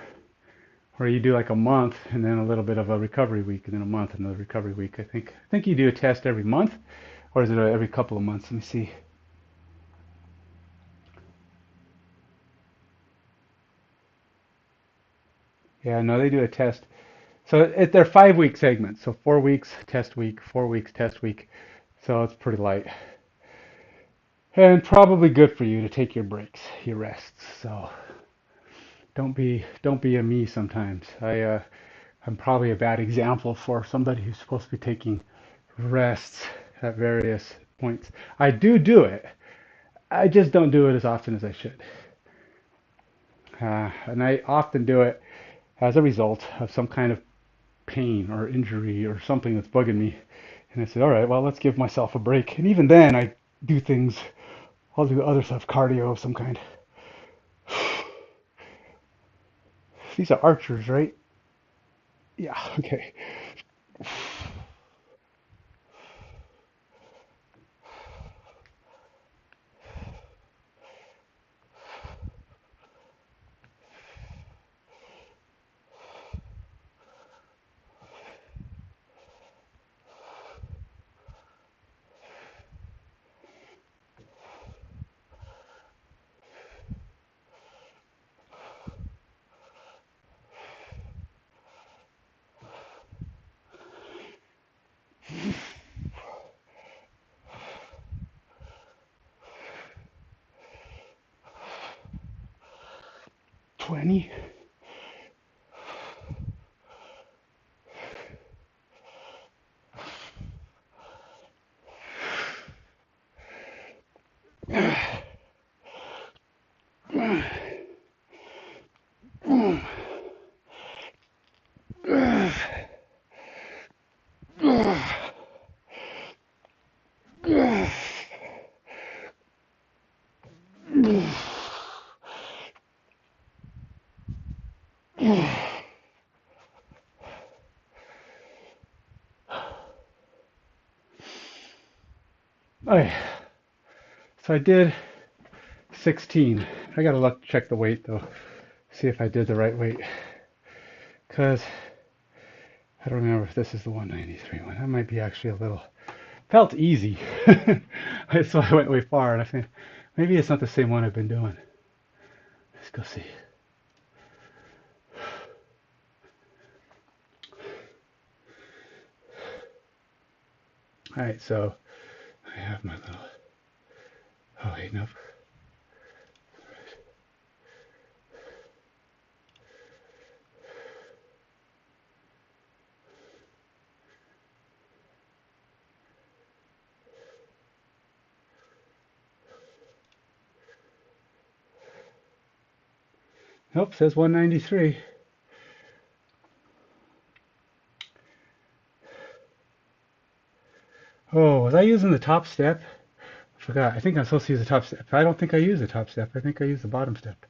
where you do like a month and then a little bit of a recovery week and then a month and another recovery week. I think you do a test every month, or is it every couple of months? Let me see. Yeah, no, they do a test. So they're 5 week segments. So 4 weeks test week, 4 weeks test week. So it's pretty light. And probably good for you to take your breaks, your rests. So don't be a me sometimes. I'm probably a bad example for somebody who's supposed to be taking rests at various points. I do it. I just don't do it as often as I should. And I often do it as a result of some kind of pain or injury or something that's bugging me. And I said, all right, well, let's give myself a break. And even then, I do things, I'll do other stuff, cardio of some kind. These are archers, right? Yeah, okay. 20. Okay, so I did 16. I gotta check the weight though, see if I did the right weight. Because I don't remember if this is the 193 one. That might be actually a little, felt easy. So I went way far and I think maybe it's not the same one I've been doing. Let's go see. All right, so I have my little, oh wait, nope. Nope, says 193. Oh, was I using the top step? I forgot. I think I'm supposed to use the top step. I don't think I use the top step. I think I use the bottom step,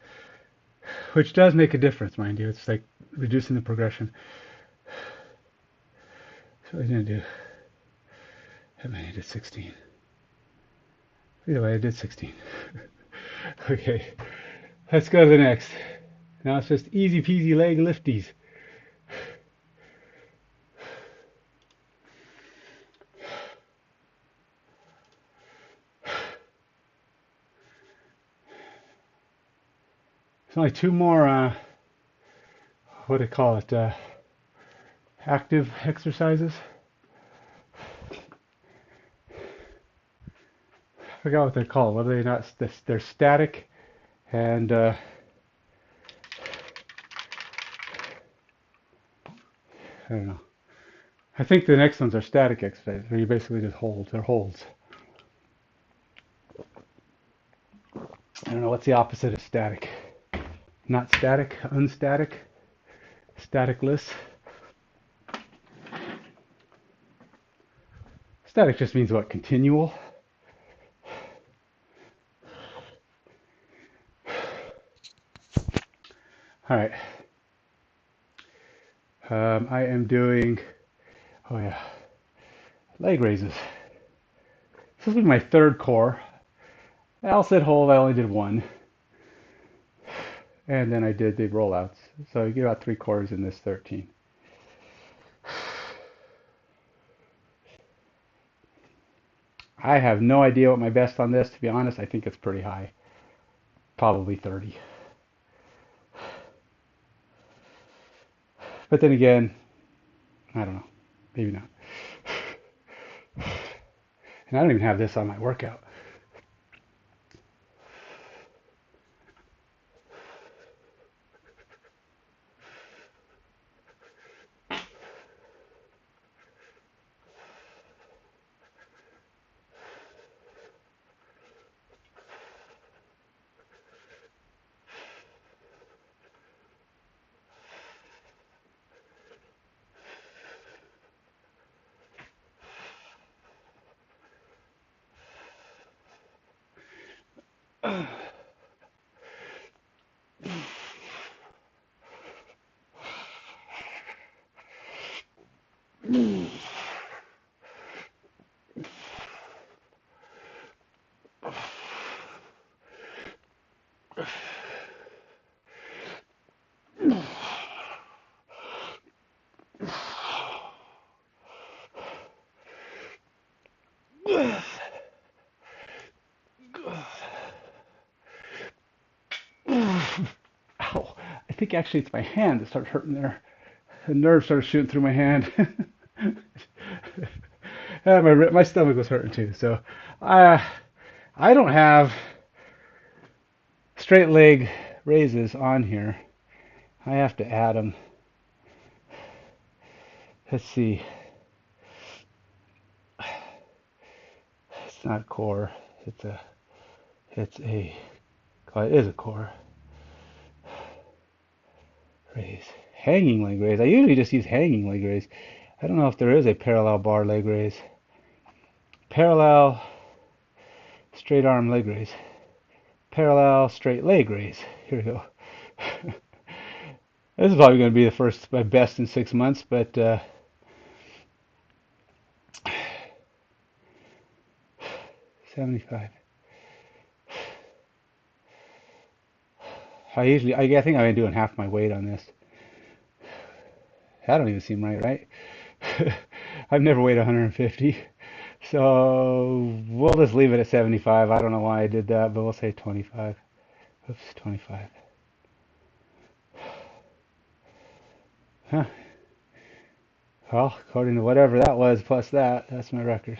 which does make a difference, mind you. It's like reducing the progression. So what I didn't do. I mean, I did 16. Either way, I did 16. Okay, let's go to the next. Now it's just easy peasy leg lifties. There's only two more, what do you call it, active exercises. I forgot what they're called. What are they not? They're static and I don't know. I think the next ones are static exercises, where you basically just hold. They're holds. I don't know what's the opposite of static. Not static, unstatic, staticless. Static just means what? Continual. All right. I am doing, oh yeah, leg raises. This will be my third core. Al said hold, I only did one. And then I did the rollouts. So you get about 3 cores in this 13. I have no idea what my best on this, to be honest. I think it's pretty high. Probably 30. But then again, I don't know. Maybe not. And I don't even have this on my workout. Ow. I think actually it's my hand that started hurting there. The nerve started shooting through my hand. My stomach was hurting too. So I don't have straight leg raises on here. I have to add them. Let's see. It's not a core. Well, it is a core. Raise. Hanging leg raise. I usually just use hanging leg raise. I don't know if there is a parallel bar leg raise. Parallel straight arm leg raise. Parallel straight leg raise. Here we go. This is probably going to be my best in 6 months, but 75. I think I've been doing half my weight on this. That don't even seem right? I've never weighed 150. So we'll just leave it at 75. I don't know why I did that, but we'll say 25. Oops, 25. Huh. Well, according to whatever that was plus that's my record.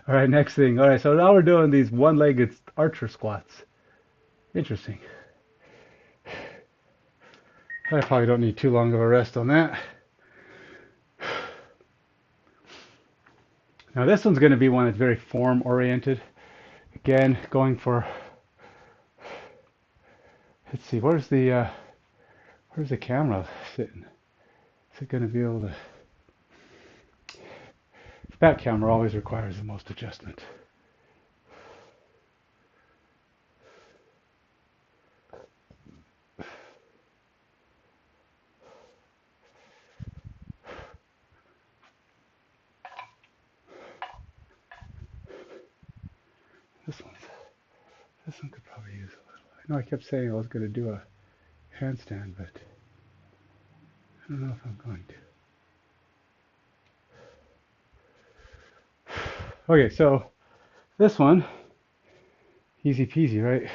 All right, next thing. All right, so now we're doing these one-legged archer squats. Interesting. I probably don't need too long of a rest on that. Now this one's going to be one that's very form oriented. Again, going for Let's see, where's the camera sitting? Is it going to be able to? That camera always requires the most adjustment. This one could probably use a little. I know I kept saying I was going to do a handstand, but I don't know if I'm going to. Okay, so this one, easy peasy, right?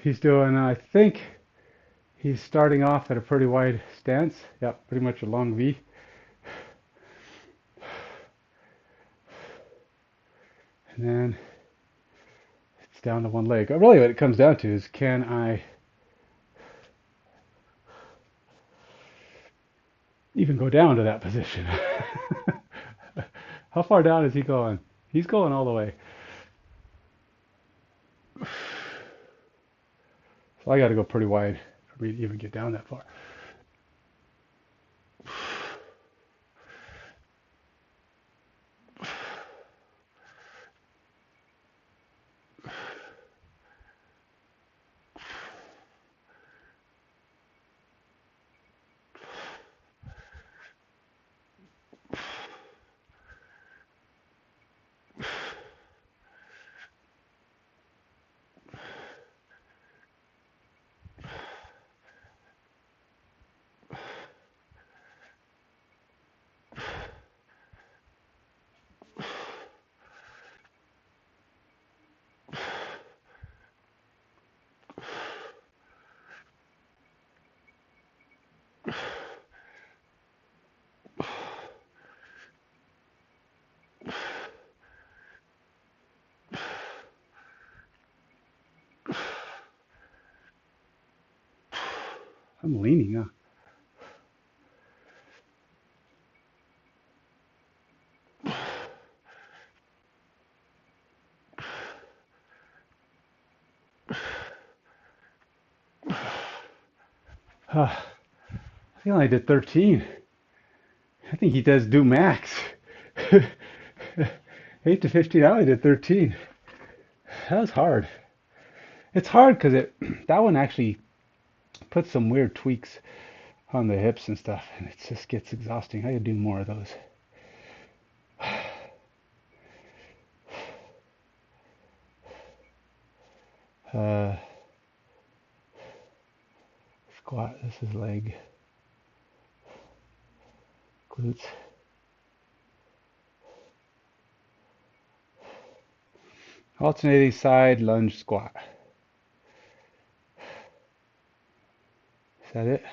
He's doing, I think he's starting off at a pretty wide stance. Yeah, pretty much a long V. And then it's down to one leg. Really what it comes down to is, can I even go down to that position? How far down is he going? He's going all the way. So I got to go pretty wide for me to even get down that far. I'm leaning, huh? I think I only did 13. I think he does do max. 8 to 15, I only did 13. That was hard. It's hard because that one actually puts some weird tweaks on the hips and stuff, and it just gets exhausting. I could do more of those. Squat, this is leg. Glutes. Alternating side lunge squat. Is that it?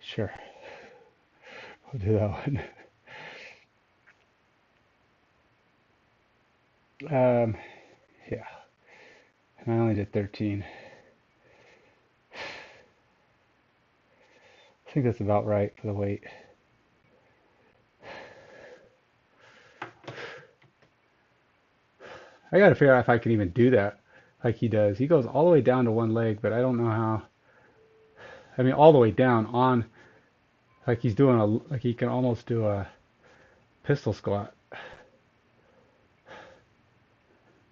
Sure. We'll do that one. Yeah. And I only did 13. I think that's about right for the weight. I gotta figure out if I can even do that like he does. He goes all the way down to one leg, but I don't know how. I mean, all the way down on, like he's doing like he can almost do a pistol squat.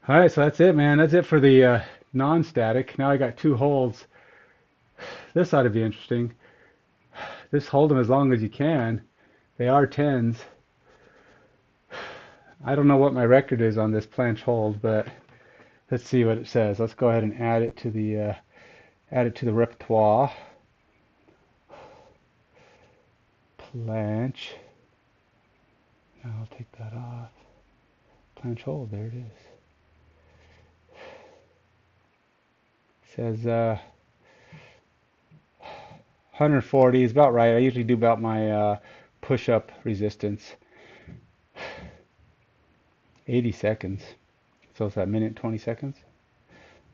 All right, so that's it, man. That's it for the non-static. Now I got 2 holds. This ought to be interesting. Just hold them as long as you can. They are 10s. I don't know what my record is on this planche hold, but let's see what it says. Let's go ahead and add it to the repertoire. Planche. Now I'll take that off. Planche hold. There it is. It says 140 is about right. I usually do about my push-up resistance. 80 seconds. So it's that minute 20 seconds.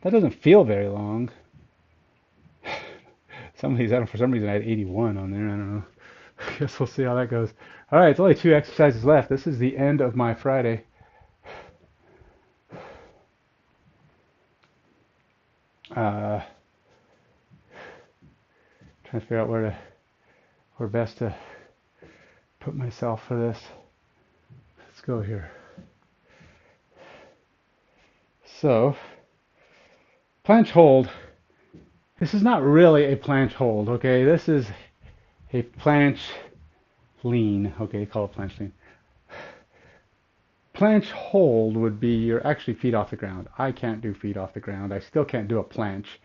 That doesn't feel very long. Some of these, for some reason I had 81 on there. I don't know. I guess we'll see how that goes. All right, it's only 2 exercises left. This is the end of my Friday. Uh, trying to figure out where best to put myself for this. Let's go here. So, planche hold. This is not really a planche hold, okay? This is a planche lean, okay? Call it planche lean. Planche hold would be your actually feet off the ground. I can't do feet off the ground. I still can't do a planche.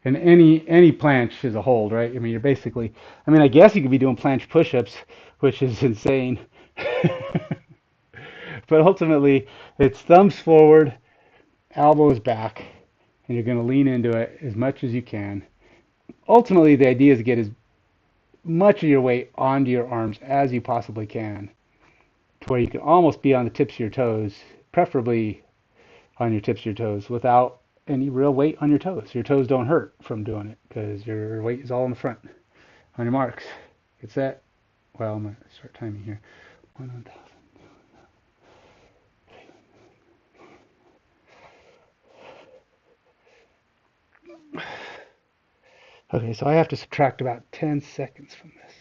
And any planche is a hold, right? I mean, you're basically, I mean, I guess you could be doing planche push-ups, which is insane. But ultimately, it's thumbs forward, elbows back, and you're going to lean into it as much as you can. Ultimately, the idea is to get as much of your weight onto your arms as you possibly can, to where you can almost be on the tips of your toes, preferably on your tips of your toes, without any real weight on your toes. Your toes don't hurt from doing it because your weight is all in the front. On your marks, get set. Well, I'm going to start timing here. 1,000. Okay, so I have to subtract about 10 seconds from this.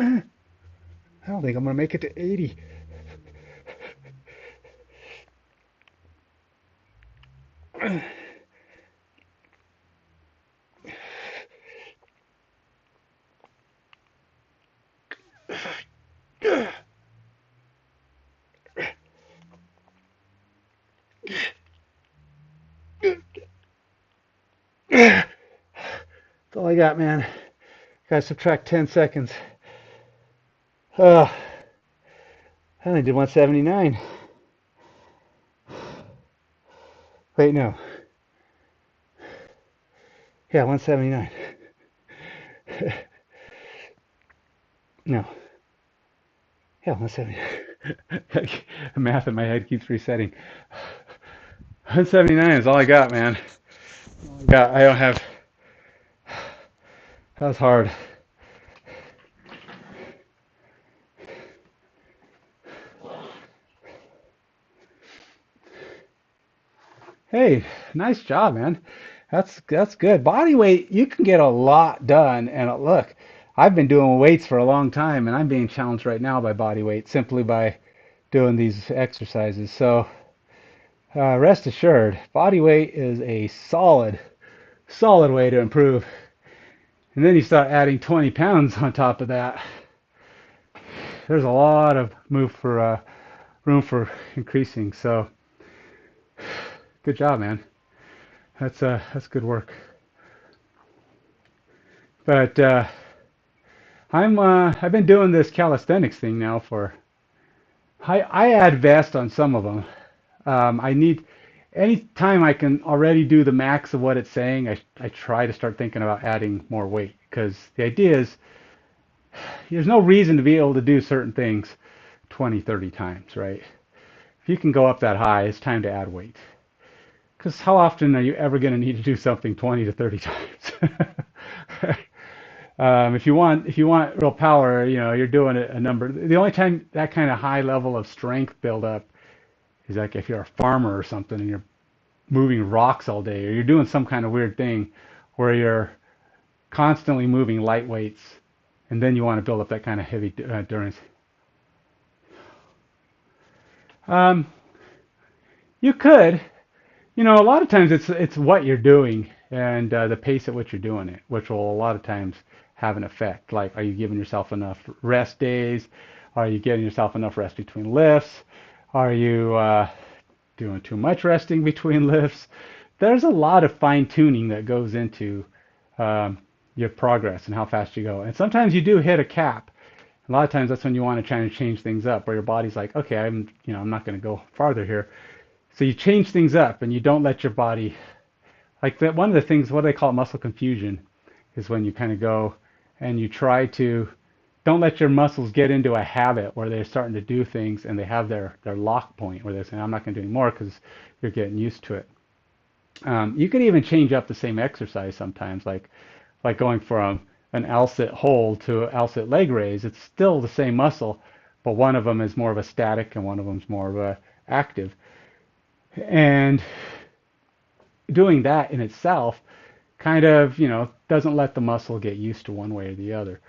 I don't think I'm going to make it to 80. That's all I got, man. Gotta subtract 10 seconds. I only did 179. Wait, no. Yeah, 179. No. Yeah, 179. The math in my head keeps resetting. 179 is all I got, man. I don't have. That was hard. Hey, nice job, man. That's good. Body weight, you can get a lot done. And look, I've been doing weights for a long time, and I'm being challenged right now by body weight simply by doing these exercises. So rest assured, body weight is a solid way to improve. And then you start adding 20 pounds on top of that. There's a lot of room for increasing. So good job, man. That's good work. But I've been doing this calisthenics thing now for. I add vest on some of them. I need anytime I can already do the max of what it's saying. I try to start thinking about adding more weight because the idea is there's no reason to be able to do certain things 20, 30 times, right? If you can go up that high, it's time to add weight. Because how often are you ever going to need to do something 20 to 30 times? If you want real power, you're doing it a number. The only time that kind of high level of strength build up is like if you're a farmer or something and you're moving rocks all day, or you're doing some kind of weird thing where you're constantly moving light weights, and then you want to build up that kind of heavy endurance. Um, you could. A lot of times it's what you're doing and the pace at which you're doing it, which will a lot of times have an effect. Like, are you giving yourself enough rest days? Are you getting yourself enough rest between lifts? Are you doing too much resting between lifts. There's a lot of fine tuning that goes into um, your progress and how fast you go. And sometimes you do hit a cap. A lot of times that's when you want to try to change things up, where your body's like, okay, I'm not going to go farther here. So you change things up, and you don't let your body like that. One of the things, what do they call it, muscle confusion, is when you kind of go and you try to don't let your muscles get into a habit where they're starting to do things and they have their lock point where they're saying, I'm not going to do anymore because you're getting used to it. You can even change up the same exercise sometimes, like going from an L-sit hold to an L-sit leg raise. It's still the same muscle, but one of them is more of a static and one of them is more of a active. And doing that in itself kind of, doesn't let the muscle get used to one way or the other.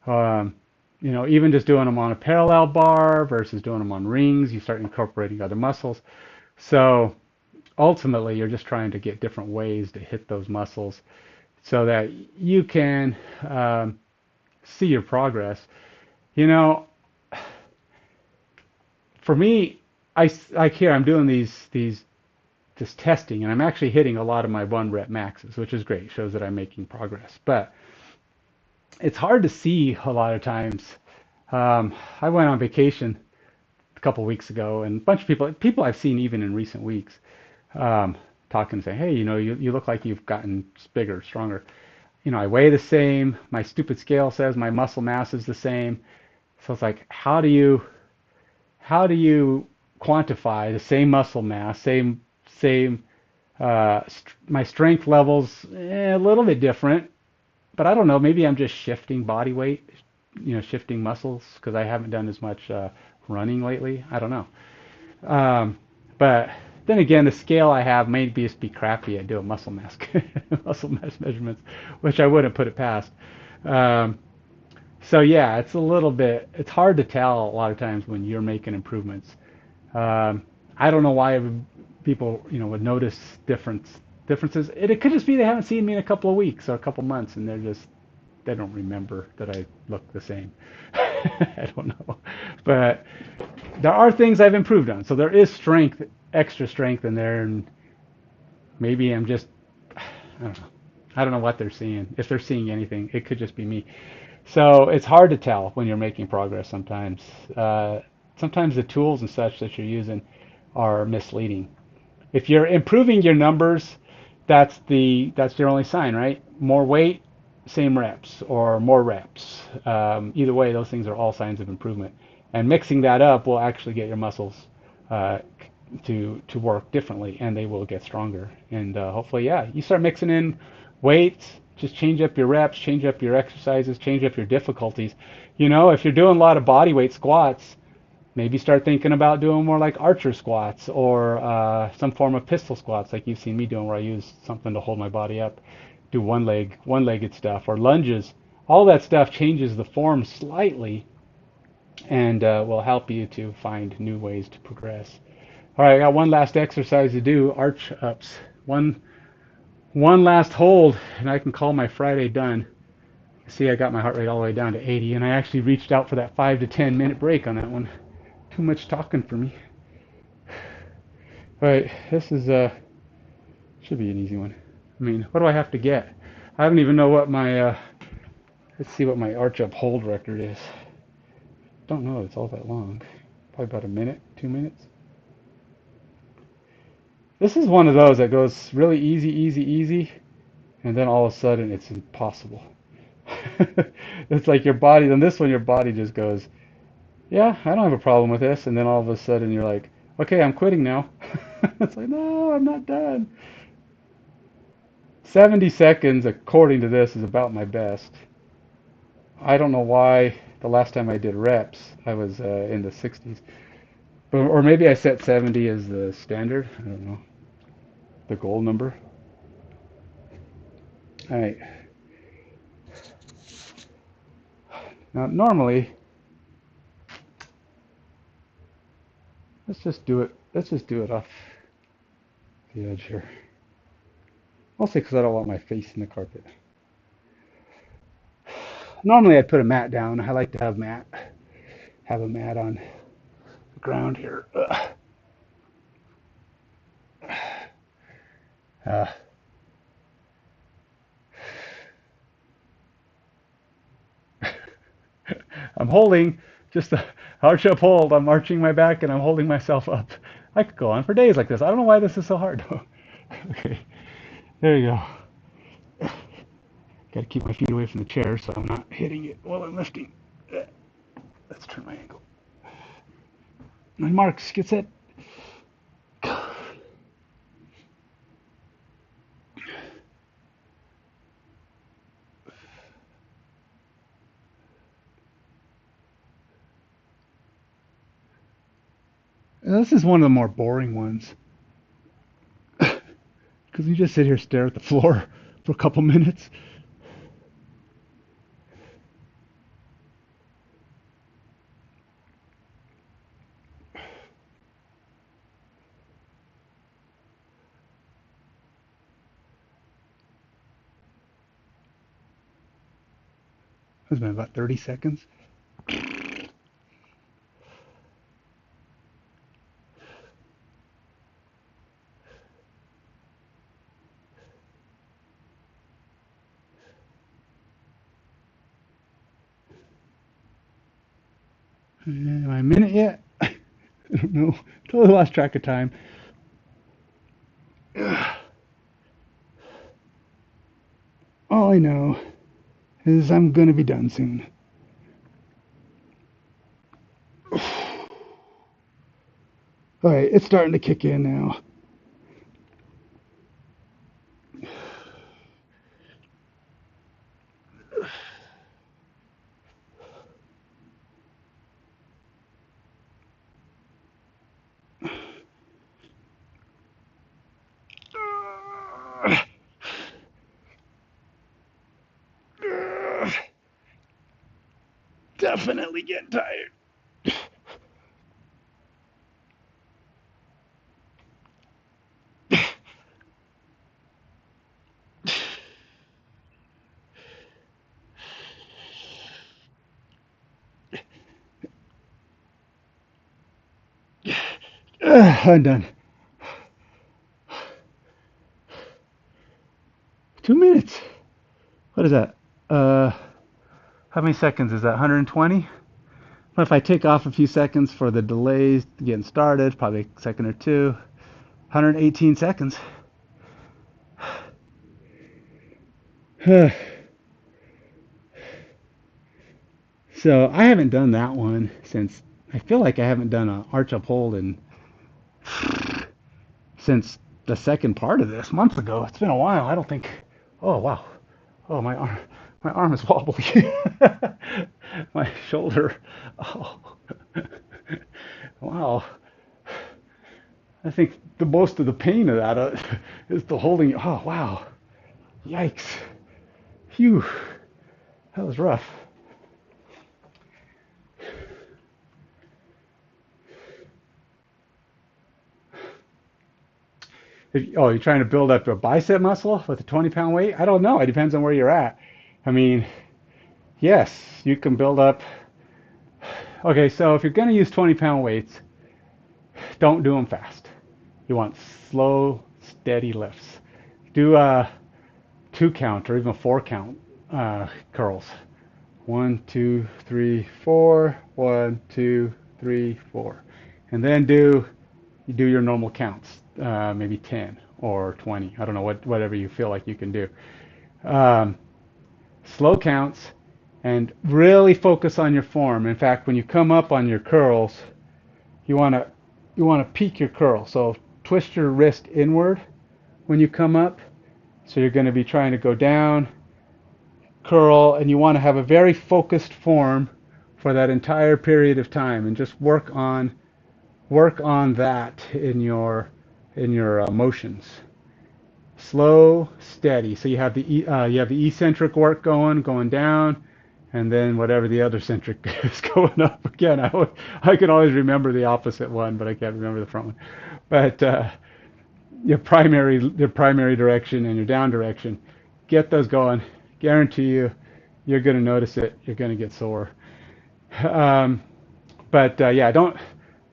Um, even just doing them on a parallel bar versus doing them on rings, you start incorporating other muscles. So ultimately, you're just trying to get different ways to hit those muscles so that you can see your progress. You know, for me, I like here I'm doing these this testing, and I'm actually hitting a lot of my 1 rep maxes, which is great. It shows that I'm making progress. But it's hard to see a lot of times. I went on vacation a couple weeks ago, and a bunch of people I've seen even in recent weeks, talking and saying, hey, you look like you've gotten bigger, stronger. I weigh the same. My stupid scale says my muscle mass is the same. So it's like, how do you quantify the same muscle mass, same my strength levels a little bit different, but I don't know. Maybe I'm just shifting body weight, shifting muscles because I haven't done as much running lately. I don't know. But then again, the scale I have may just be crappy at doing muscle mass muscle mass measurements, which I wouldn't put it past. Um, so yeah, it's hard to tell a lot of times when you're making improvements. I don't know why people, would notice differences. It could just be they haven't seen me in a couple of weeks or a couple months, and they don't remember that I look the same. I don't know, but there are things I've improved on. So there is extra strength in there, and maybe I'm just, I don't know. I don't know what they're seeing. If they're seeing anything, it could just be me. So it's hard to tell when you're making progress sometimes. Sometimes the tools and such that you're using are misleading. If you're improving your numbers, that's your only sign, right? More weight, same reps, or more reps. Either way, those things are all signs of improvement. And mixing that up will actually get your muscles uh, to work differently, and they will get stronger. And hopefully, yeah, you start mixing in weights. Just change up your reps, change up your exercises, change up your difficulties. If you're doing a lot of body weight squats, maybe start thinking about doing more like archer squats or some form of pistol squats, like you've seen me doing, where I use something to hold my body up, do one-legged stuff, or lunges. All that stuff changes the form slightly and will help you to find new ways to progress. All right, I got one last exercise to do, arch ups. One last hold, and I can call my Friday done. See, I got my heart rate all the way down to 80, and I actually reached out for that 5 to 10 minute break on that one. Too much talking for me. All right, this is should be an easy one. I mean, what do I have to get? I don't even know what my let's see what my arch up hold record is. Don't know it's all that long. Probably about a minute, 2 minutes. This is one of those that goes really easy, easy, easy, and then all of a sudden it's impossible. It's like your body, on this one, your body just goes, yeah, I don't have a problem with this. And then all of a sudden you're like, okay, I'm quitting now. It's like, no, I'm not done. 70 seconds, according to this, is about my best. I don't know why the last time I did reps, I was in the 60s. Or maybe I set 70 as the standard. I don't know. The goal number. All right. Now, normally, let's just do it. Let's just do it off the edge here. Mostly because I don't want my face in the carpet. Normally, I'd put a mat down. I like to have a mat on the ground here. Ugh. Uh, I'm holding just a arch up hold. I'm arching my back and I'm holding myself up. I could go on for days like this. I don't know why this is so hard though. Okay, there you go. Got to keep my feet away from the chair so I'm not hitting it while I'm lifting. Let's turn my angle. My marks, get set. This is one of the more boring ones because you just sit here, stare at the floor for a couple minutes. It's been about 30 seconds. Am I a minute yet? I don't know. Totally lost track of time. All I know is I'm going to be done soon. All right, it's starting to kick in now. Definitely getting tired. I'm done. 2 minutes. What is that? How many seconds is that? 120? But if I take off a few seconds for the delays getting started, probably a second or two, 118 seconds. So I haven't done that one since I feel like I haven't done an arch up hold since the second part of this months ago. It's been a while. I don't think. Oh wow. Oh my arm is wobbly. My shoulder. Oh wow. I think the most of the pain of that is the holding. Oh wow. Yikes. Phew. That was rough. You're trying to build up a bicep muscle with a 20-pound weight? I don't know. It depends on where you're at. I mean, yes, you can build up. Okay, so if you're going to use 20-pound weights, don't do them fast. You want slow, steady lifts. Do a 2 count or even a 4 count curls. 1, 2, 3, 4. 1, 2, 3, 4. And then you do your normal counts, maybe 10 or 20. I don't know whatever you feel like you can do. Um, Slow counts and really focus on your form. In fact, when you come up on your curls, you want to peak your curl. So twist your wrist inward when you come up. So you're going to be trying to go down, curl, and you want to have a very focused form for that entire period of time, and just work on that in your motions. Slow, steady. So you have the eccentric work going down, and then whatever the other centric is going up again. I can always remember the opposite one, but I can't remember the front one. But your primary direction and your down direction, get those going. Guarantee you're going to notice it. You're going to get sore. But yeah, don't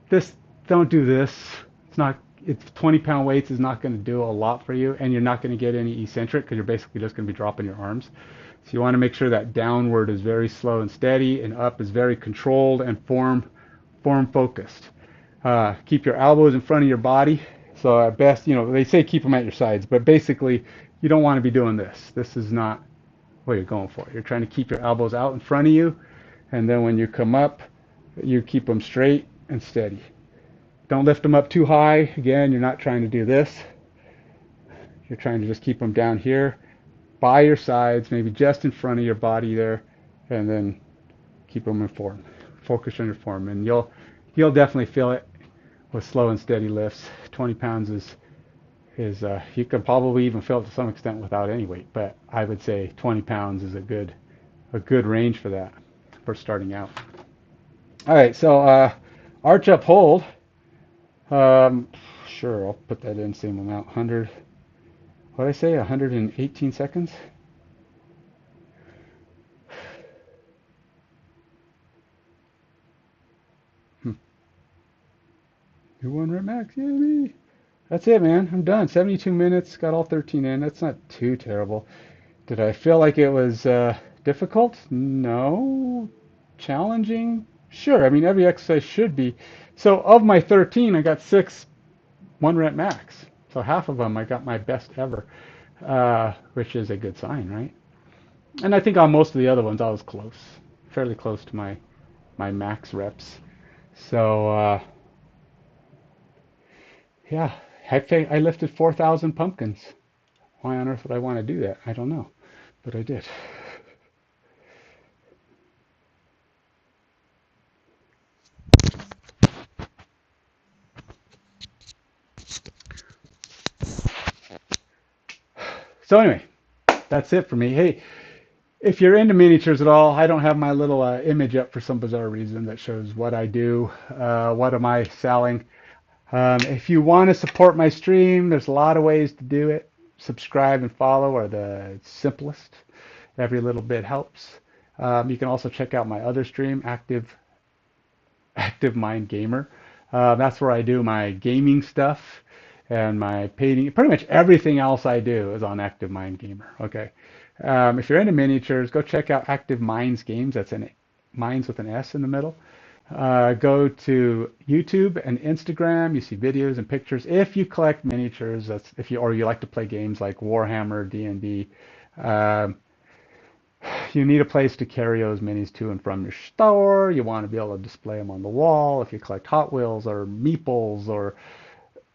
do this. It's not it's 20-pound weights is not going to do a lot for you, and you're not going to get any eccentric because you're basically just going to be dropping your arms. So you want to make sure that downward is very slow and steady, and up is very controlled and form focused. Keep your elbows in front of your body. So at best, they say keep them at your sides, but basically you don't want to be doing this. This is not what you're going for. You're trying to keep your elbows out in front of you, and then when you come up, you keep them straight and steady. Don't lift them up too high. Again, you're not trying to do this. You're trying to just keep them down here by your sides, maybe just in front of your body there, and then keep them in form. Focus on your form, and you'll definitely feel it with slow and steady lifts. 20 pounds is you can probably even feel it to some extent without any weight, but I would say 20 pounds is a good range for that for starting out. All right, so arch up hold. Sure, I'll put that in same amount. 100. What did I say? 118 seconds. Do one rep max, yeah, me. That's it, man. I'm done. 72 minutes. Got all 13 in. That's not too terrible. Did I feel like it was difficult? No. Challenging? Sure. I mean, every exercise should be. So of my 13, I got 6 one rep max. So half of them I got my best ever, which is a good sign, right? And I think on most of the other ones I was close, fairly close to my max reps. So yeah, I lifted 4,000 pumpkins. Why on earth would I want to do that? I don't know, but I did. So anyway, that's it for me. Hey, if you're into miniatures at all, I don't have my little image up for some bizarre reason that shows what I do, what am I selling. If you want to support my stream, there's a lot of ways to do it. Subscribe and follow are the simplest. Every little bit helps. You can also check out my other stream, Active Mind Gamer. That's where I do my gaming stuff and my painting. Pretty much everything else I do is on Active Mind Gamer. Okay. If you're into miniatures, go check out Active Minds Games. That's Minds with an S in the middle. Go to YouTube and Instagram. You see videos and pictures. If you collect miniatures, or you like to play games like Warhammer, D&D, you need a place to carry those minis to and from your store. You want to be able to display them on the wall. If you collect Hot Wheels or Meeples or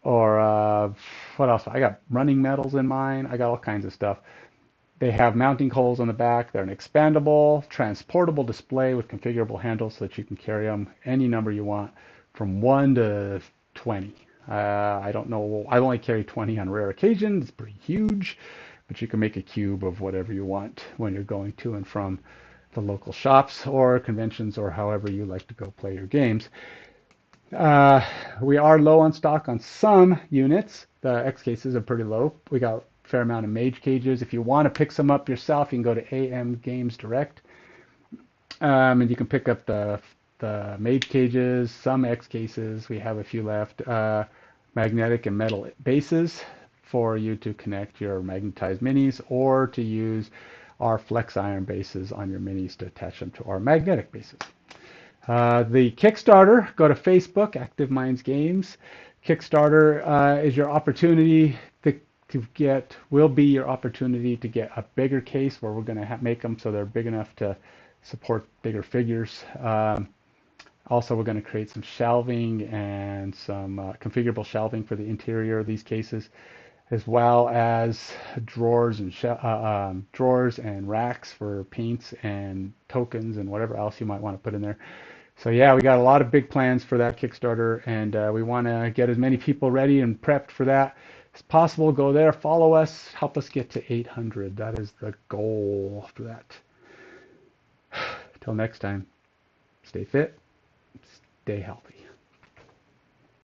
what else? I got running medals in mine. I got all kinds of stuff. They have mounting holes on the back. They're an expandable, transportable display with configurable handles so that you can carry them any number you want from 1 to 20. I don't know. I only carry 20 on rare occasions. It's pretty huge, but you can make a cube of whatever you want when you're going to and from the local shops or conventions or however you like to go play your games. We are low on stock on some units. The X cases are pretty low. We got a fair amount of mage cages. If you want to pick some up yourself, you can go to AM Games Direct, and you can pick up the mage cages, some X cases. We have a few left. Magnetic and metal bases for you to connect your magnetized minis, or to use our flex iron bases on your minis to attach them to our magnetic bases. The Kickstarter, go to Facebook, Active Minds Games. Kickstarter is your opportunity will be your opportunity to get a bigger case where we're going to make them so they're big enough to support bigger figures. Also, we're going to create some shelving and some configurable shelving for the interior of these cases, as well as drawers and racks for paints and tokens and whatever else you might want to put in there. So yeah, we got a lot of big plans for that Kickstarter, and we want to get as many people ready and prepped for that as possible. Go there, follow us, help us get to 800. That is the goal for that. Till next time, stay fit, stay healthy.